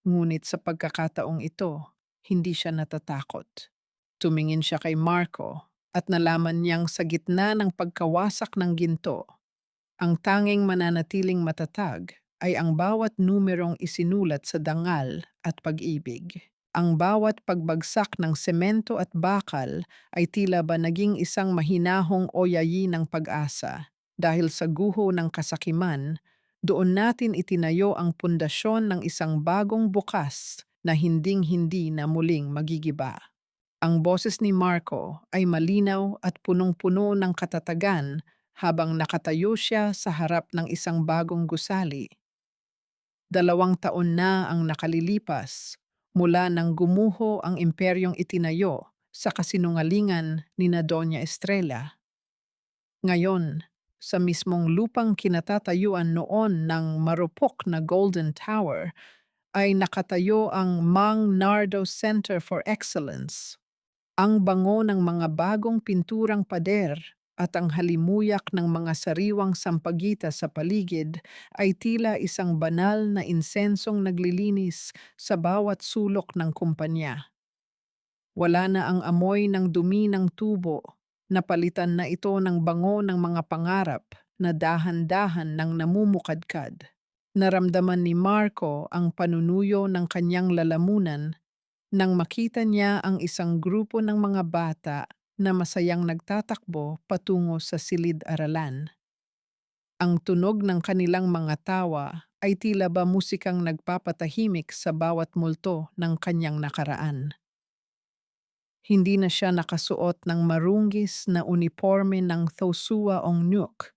Ngunit sa pagkakataong ito, hindi siya natatakot. Tumingin siya kay Marco at nalaman niyang sa gitna ng pagkawasak ng ginto, ang tanging mananatiling matatag ay ang bawat numerong isinulat sa dangal at pag-ibig. Ang bawat pagbagsak ng semento at bakal ay tila ba naging isang mahinahong oyayi ng pag-asa. Dahil sa guho ng kasakiman, doon natin itinayo ang pundasyon ng isang bagong bukas na hinding-hindi na muling magigiba. Ang boses ni Marco ay malinaw at punong-puno ng katatagan habang nakatayo siya sa harap ng isang bagong gusali. 2 taon na ang nakalilipas mula nang gumuho ang imperyong itinayo sa kasinungalingan ni na Doña Estrella. Ngayon, sa mismong lupang kinatatayuan noon ng marupok na Golden Tower, ay nakatayo ang Mang Nardo Center for Excellence. Ang bango ng mga bagong pinturang pader at ang halimuyak ng mga sariwang sampagita sa paligid ay tila isang banal na insensong naglilinis sa bawat sulok ng kumpanya. Wala na ang amoy ng dumi ng tubo, napalitan na ito ng bango ng mga pangarap na dahan-dahan ng namumukadkad. Naramdaman ni Marco ang panunuyo ng kanyang lalamunan nang makita niya ang isang grupo ng mga bata na masayang nagtatakbo patungo sa silid-aralan. Ang tunog ng kanilang mga tawa ay tila ba musikang nagpapatahimik sa bawat multo ng kanyang nakaraan. Hindi na siya nakasuot ng marunggis na uniforme ng Thosua Ongnuk.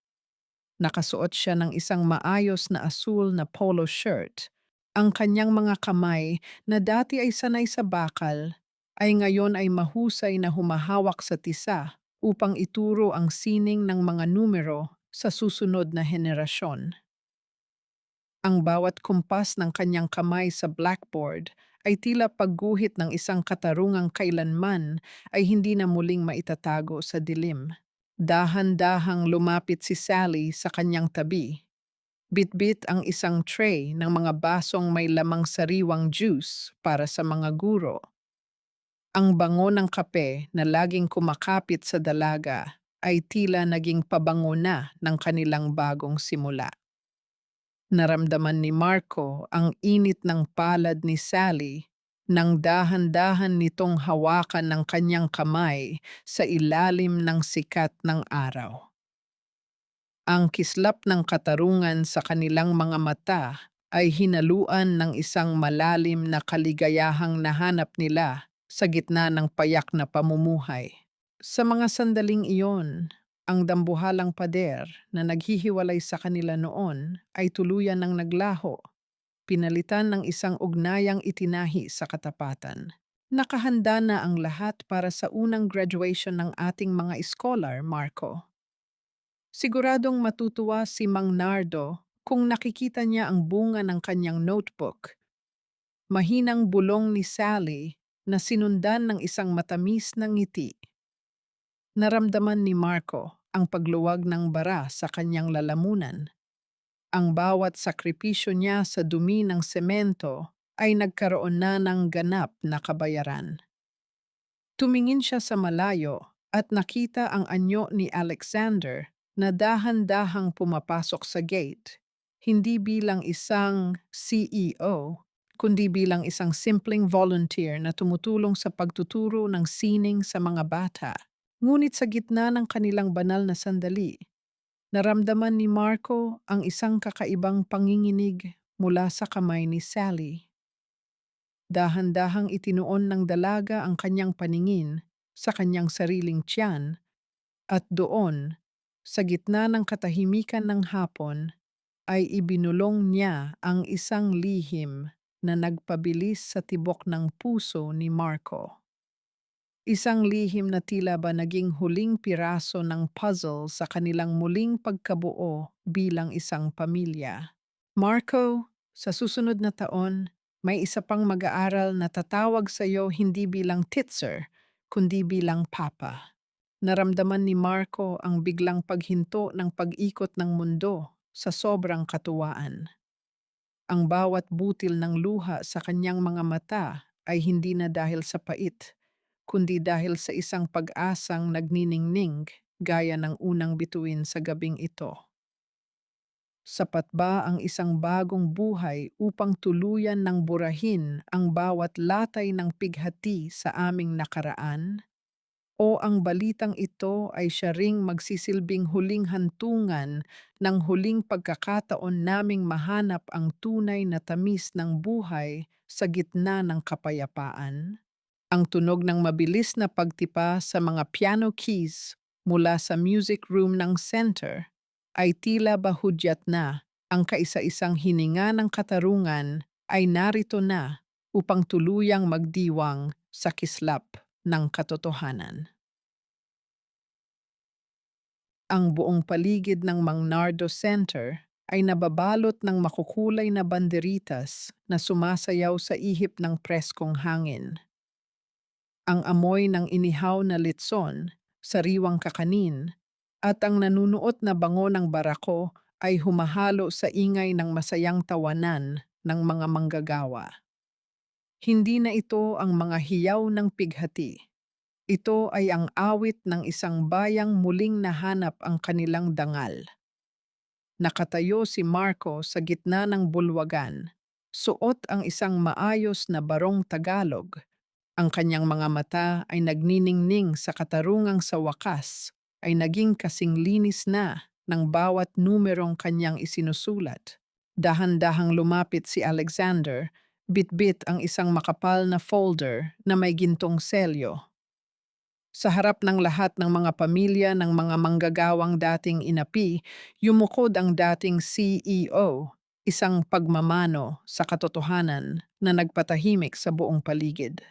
Nakasuot siya ng isang maayos na asul na polo shirt. Ang kanyang mga kamay na dati ay sanay sa bakal ay ngayon ay mahusay na humahawak sa tisa upang ituro ang sining ng mga numero sa susunod na henerasyon. Ang bawat kumpas ng kanyang kamay sa blackboard ay tila pagguhit ng isang katarungang kailanman ay hindi na muling maitatago sa dilim. Dahan-dahang lumapit si Sally sa kanyang tabi. Bitbit ang isang tray ng mga basong may lamang sariwang juice para sa mga guro. Ang bango ng kape na laging kumakapit sa dalaga ay tila naging pabango na ng kanilang bagong simula. Naramdaman ni Marco ang init ng palad ni Sally nang dahan-dahan nitong hawakan ng kanyang kamay sa ilalim ng sikat ng araw. Ang kislap ng katarungan sa kanilang mga mata ay hinaluan ng isang malalim na kaligayahang nahanap nila sa gitna ng payak na pamumuhay. Sa mga sandaling iyon, ang dambuhalang pader na naghihiwalay sa kanila noon ay tuluyan ng naglaho, pinalitan ng isang ugnayang itinahi sa katapatan. Nakahanda na ang lahat para sa unang graduation ng ating mga scholar, Marco. Siguradong matutuwa si Mang Nardo kung nakikita niya ang bunga ng kanyang notebook. Mahinang bulong ni Sally na sinundan ng isang matamis na ngiti. Naramdaman ni Marco ang pagluwag ng bara sa kanyang lalamunan. Ang bawat sakripisyo niya sa dumi ng semento ay nagkaroon na ng ganap na kabayaran. Tumingin siya sa malayo at nakita ang anyo ni Alexander na dahan-dahang pumapasok sa gate, hindi bilang isang CEO, kundi bilang isang simpleng volunteer na tumutulong sa pagtuturo ng sining sa mga bata. Ngunit sa gitna ng kanilang banal na sandali, Naramdaman ni Marco ang isang kakaibang panginginig mula sa kamay ni Sally. Dahan-dahang itinuon ng dalaga ang kanyang paningin sa kanyang sariling tiyan at doon, sa gitna ng katahimikan ng hapon, ay ibinulong niya ang isang lihim na nagpabilis sa tibok ng puso ni Marco. Isang lihim na tila ba naging huling piraso ng puzzle sa kanilang muling pagkabuo bilang isang pamilya. Marco, sa susunod na taon, may isa pang mag-aaral na tatawag sa iyo hindi bilang titser, kundi bilang papa. Naramdaman ni Marco ang biglang paghinto ng pag-ikot ng mundo sa sobrang katuwaan. Ang bawat butil ng luha sa kanyang mga mata ay hindi na dahil sa pait, kundi dahil sa isang pag-asang nagniningning gaya ng unang bituin sa gabing ito. Sapat ba ang isang bagong buhay upang tuluyan ng burahin ang bawat latay ng pighati sa aming nakaraan? O ang balitang ito ay siya ring magsisilbing huling hantungan ng huling pagkakataon naming mahanap ang tunay na tamis ng buhay sa gitna ng kapayapaan? Ang tunog ng mabilis na pagtipa sa mga piano keys mula sa music room ng center ay tila ba hudyat na ang kaisa-isang hininga ng katarungan ay narito na upang tuluyang magdiwang sa kislap ng katotohanan. Ang buong paligid ng Mang Nardo Center ay nababalot ng makukulay na banderitas na sumasayaw sa ihip ng preskong hangin. Ang amoy ng inihaw na litson, sariwang kakanin, at ang nanunuot na bango ng barako ay humahalo sa ingay ng masayang tawanan ng mga manggagawa. Hindi na ito ang mga hiyaw ng pighati. Ito ay ang awit ng isang bayang muling nahanap ang kanilang dangal. Nakatayo si Marco sa gitna ng bulwagan. Suot ang isang maayos na barong Tagalog. Ang kanyang mga mata ay nagniningning sa katarungang sa wakas ay naging kasing linis na ng bawat numerong kanyang isinusulat. Dahan-dahang lumapit si Alexander, bitbit ang isang makapal na folder na may gintong selyo. Sa harap ng lahat ng mga pamilya ng mga manggagawang dating inapi, yumukod ang dating CEO, isang pagmamano sa katotohanan na nagpatahimik sa buong paligid.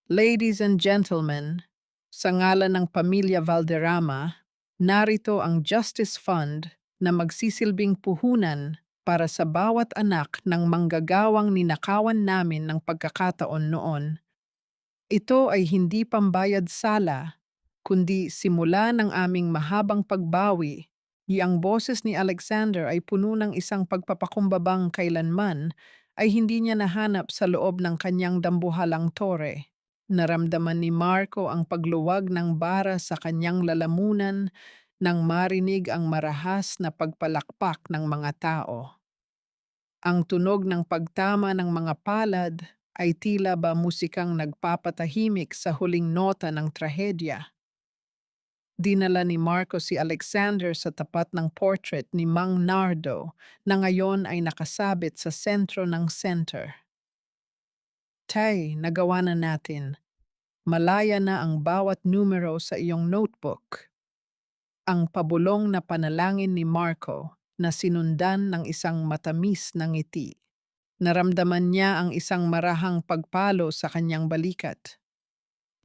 Ladies and gentlemen, sa ngalan ng Pamilya Valderrama, narito ang Justice Fund na magsisilbing puhunan para sa bawat anak ng manggagawang ninakawan namin ng pagkakataon noon. Ito ay hindi pambayad sala, kundi simula ng aming mahabang pagbawi. Ang boses ni Alexander ay puno ng isang pagpapakumbabang kailanman ay hindi niya nahanap sa loob ng kanyang dambuhalang tore. Naramdaman ni Marco ang pagluwag ng bara sa kanyang lalamunan nang marinig ang marahas na pagpalakpak ng mga tao. Ang tunog ng pagtama ng mga palad ay tila ba musikang nagpapatahimik sa huling nota ng trahedya. Dinala ni Marco si Alexander sa tapat ng portrait ni Mang Nardo na ngayon ay nakasabit sa sentro ng center. Tay, nagawa na natin. Malaya na ang bawat numero sa iyong notebook. Ang pabulong na panalangin ni Marco na sinundan ng isang matamis na ngiti. Naramdaman niya ang isang marahang pagpalo sa kanyang balikat.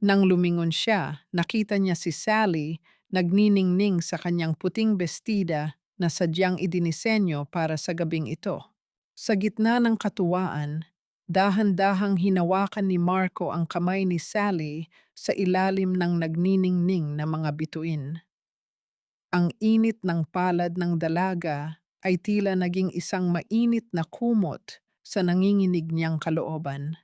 Nang lumingon siya, nakita niya si Sally nagniningning sa kanyang puting bestida na sadyang idinisenyo para sa gabing ito. Sa gitna ng katuwaan, dahan-dahang hinawakan ni Marco ang kamay ni Sally sa ilalim ng nagniningning na mga bituin. Ang init ng palad ng dalaga ay tila naging isang mainit na kumot sa nanginginig niyang kalooban.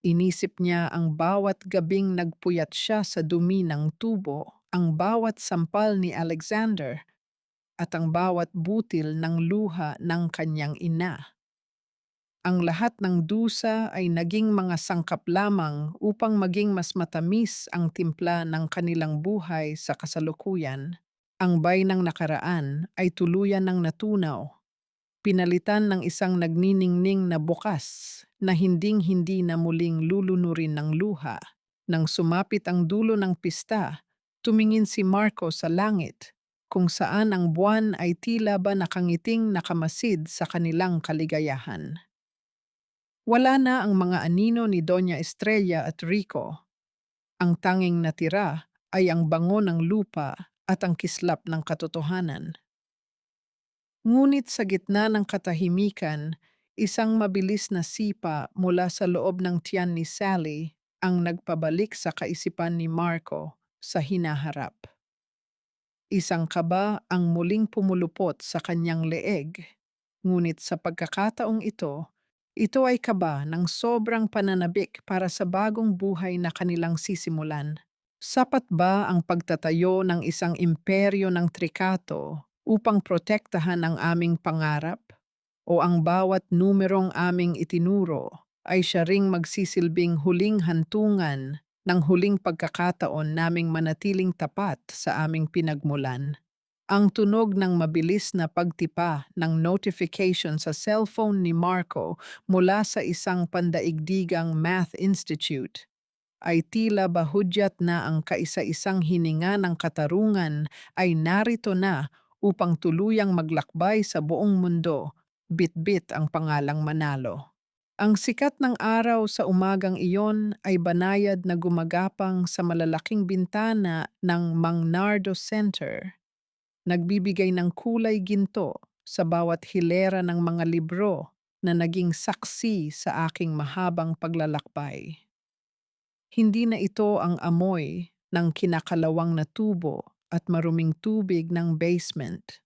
Inisip niya ang bawat gabing nagpuyat siya sa dumi ng tubo, ang bawat sampal ni Alexander, at ang bawat butil ng luha ng kanyang ina. Ang lahat ng dusa ay naging mga sangkap lamang upang maging mas matamis ang timpla ng kanilang buhay sa kasalukuyan. Ang baynang nakaraan ay tuluyan ng natunaw, pinalitan ng isang nagniningning na bukas na hinding-hindi na muling lulunurin ng luha. Nang sumapit ang dulo ng pista, tumingin si Marco sa langit, kung saan ang buwan ay tila ba nakangiting nakamasid sa kanilang kaligayahan. Wala na ang mga anino ni Doña Estrella at Rico. Ang tanging natira ay ang bango ng lupa at ang kislap ng katotohanan. Ngunit sa gitna ng katahimikan, isang mabilis na sipa mula sa loob ng tiyan ni Sally ang nagpabalik sa kaisipan ni Marco sa hinaharap. Isang kaba ang muling pumulupot sa kanyang leeg, ngunit sa pagkakataong ito ay kaba ng sobrang pananabik para sa bagong buhay na kanilang sisimulan. Sapat ba ang pagtatayo ng isang imperyo ng trikato upang protektahan ang aming pangarap? O ang bawat numerong aming itinuro ay siya ring magsisilbing huling hantungan ng huling pagkakataon naming manatiling tapat sa aming pinagmulan? Ang tunog ng mabilis na pagtipa ng notification sa cellphone ni Marco mula sa isang pandaigdigang Math Institute ay tila bahudyat na ang kaisa-isang hininga ng katarungan ay narito na upang tuluyang maglakbay sa buong mundo, bit-bit ang pangalang manalo. Ang sikat ng araw sa umagang iyon ay banayad na gumagapang sa malalaking bintana ng Mang Nardo Center, nagbibigay ng kulay ginto sa bawat hilera ng mga libro na naging saksi sa aking mahabang paglalakbay. Hindi na ito ang amoy ng kinakalawang na tubo at maruming tubig ng basement.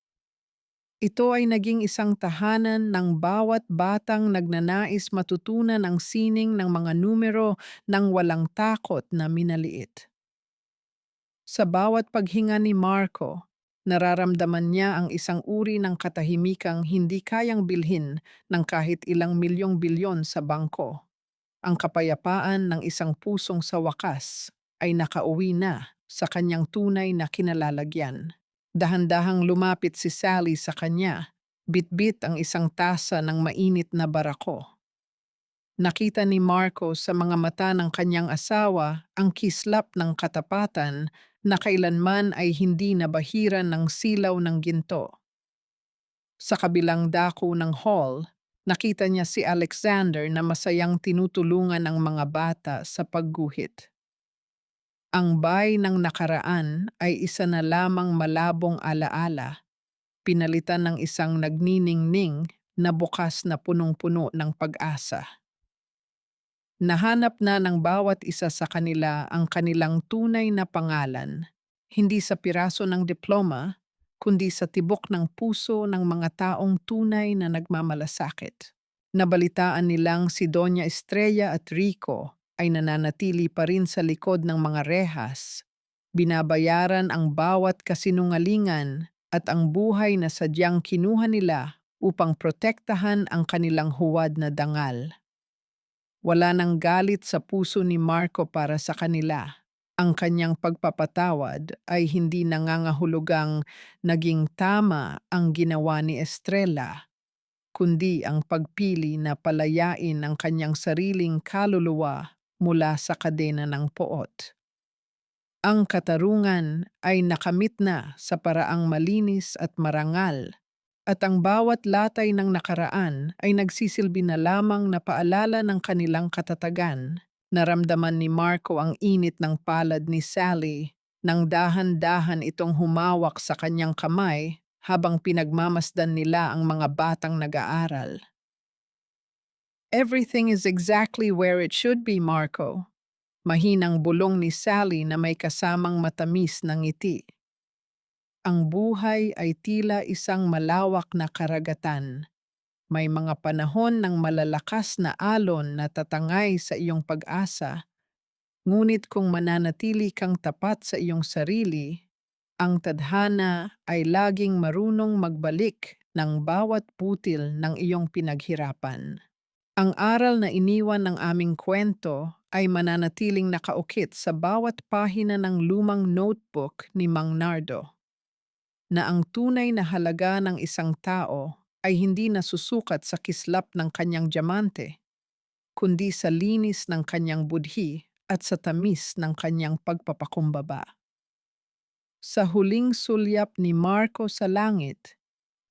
Ito ay naging isang tahanan ng bawat batang nagnanais matutunan ang sining ng mga numero ng walang takot na minaliit. Sa bawat paghinga ni Marco, nararamdaman niya ang isang uri ng katahimikang hindi kayang bilhin ng kahit ilang milyong bilyon sa bangko. Ang kapayapaan ng isang pusong sa wakas ay nakauwi na sa kanyang tunay na kinalalagyan. Dahan-dahang lumapit si Sally sa kanya, bitbit ang isang tasa ng mainit na barako. Nakita ni Marco sa mga mata ng kanyang asawa ang kislap ng katapatan na kailanman ay hindi nabahiran ng silaw ng ginto. Sa kabilang dako ng hall, nakita niya si Alexander na masayang tinutulungan ang mga bata sa pagguhit. Ang bay ng nakaraan ay isa na lamang malabong alaala, pinalitan ng isang nagniningning na bukas na punong-puno ng pag-asa. Nahanap na ng bawat isa sa kanila ang kanilang tunay na pangalan, hindi sa piraso ng diploma, kundi sa tibok ng puso ng mga taong tunay na nagmamalasakit. Nabalitaan nilang si Doña Estrella at Rico ay nananatili pa rin sa likod ng mga rehas. Binabayaran ang bawat kasinungalingan at ang buhay na sadyang kinuha nila upang protektahan ang kanilang huwad na dangal. Wala nang galit sa puso ni Marco para sa kanila. Ang kanyang pagpapatawad ay hindi nangangahulugang naging tama ang ginawa ni Estrella, kundi ang pagpili na palayain ang kanyang sariling kaluluwa mula sa kadena ng poot. Ang katarungan ay nakamit na sa paraang malinis at marangal, at ang bawat latay ng nakaraan ay nagsisilbi na lamang na paalala ng kanilang katatagan. Naramdaman ni Marco ang init ng palad ni Sally nang dahan-dahan itong humawak sa kanyang kamay habang pinagmamasdan nila ang mga batang nag-aaral. Everything is exactly where it should be, Marco. Mahinang bulong ni Sally na may kasamang matamis na ngiti. Ang buhay ay tila isang malawak na karagatan. May mga panahon ng malalakas na alon na tatangay sa iyong pag-asa, ngunit kung mananatili kang tapat sa iyong sarili, ang tadhana ay laging marunong magbalik ng bawat putil ng iyong pinaghirapan. Ang aral na iniwan ng aming kwento ay mananatiling nakaukit sa bawat pahina ng lumang notebook ni Mang Nardo. na ang tunay na halaga ng isang tao ay hindi nasusukat sa kislap ng kanyang diamante, kundi sa linis ng kanyang budhi at sa tamis ng kanyang pagpapakumbaba. Sa huling sulyap ni Marco sa langit,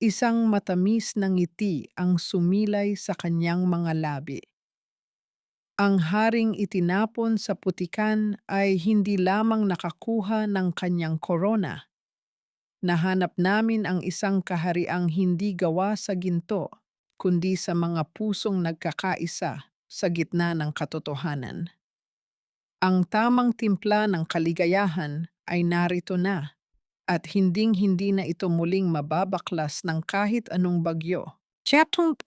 isang matamis na ngiti ang sumilay sa kanyang mga labi. Ang haring itinapon sa putikan ay hindi lamang nakakuha ng kanyang korona. Nahanap namin ang isang kahariang hindi gawa sa ginto, kundi sa mga pusong nagkakaisa sa gitna ng katotohanan. Ang tamang timpla ng kaligayahan ay narito na, at hinding-hindi na ito muling mababaklas ng kahit anong bagyo. Chatong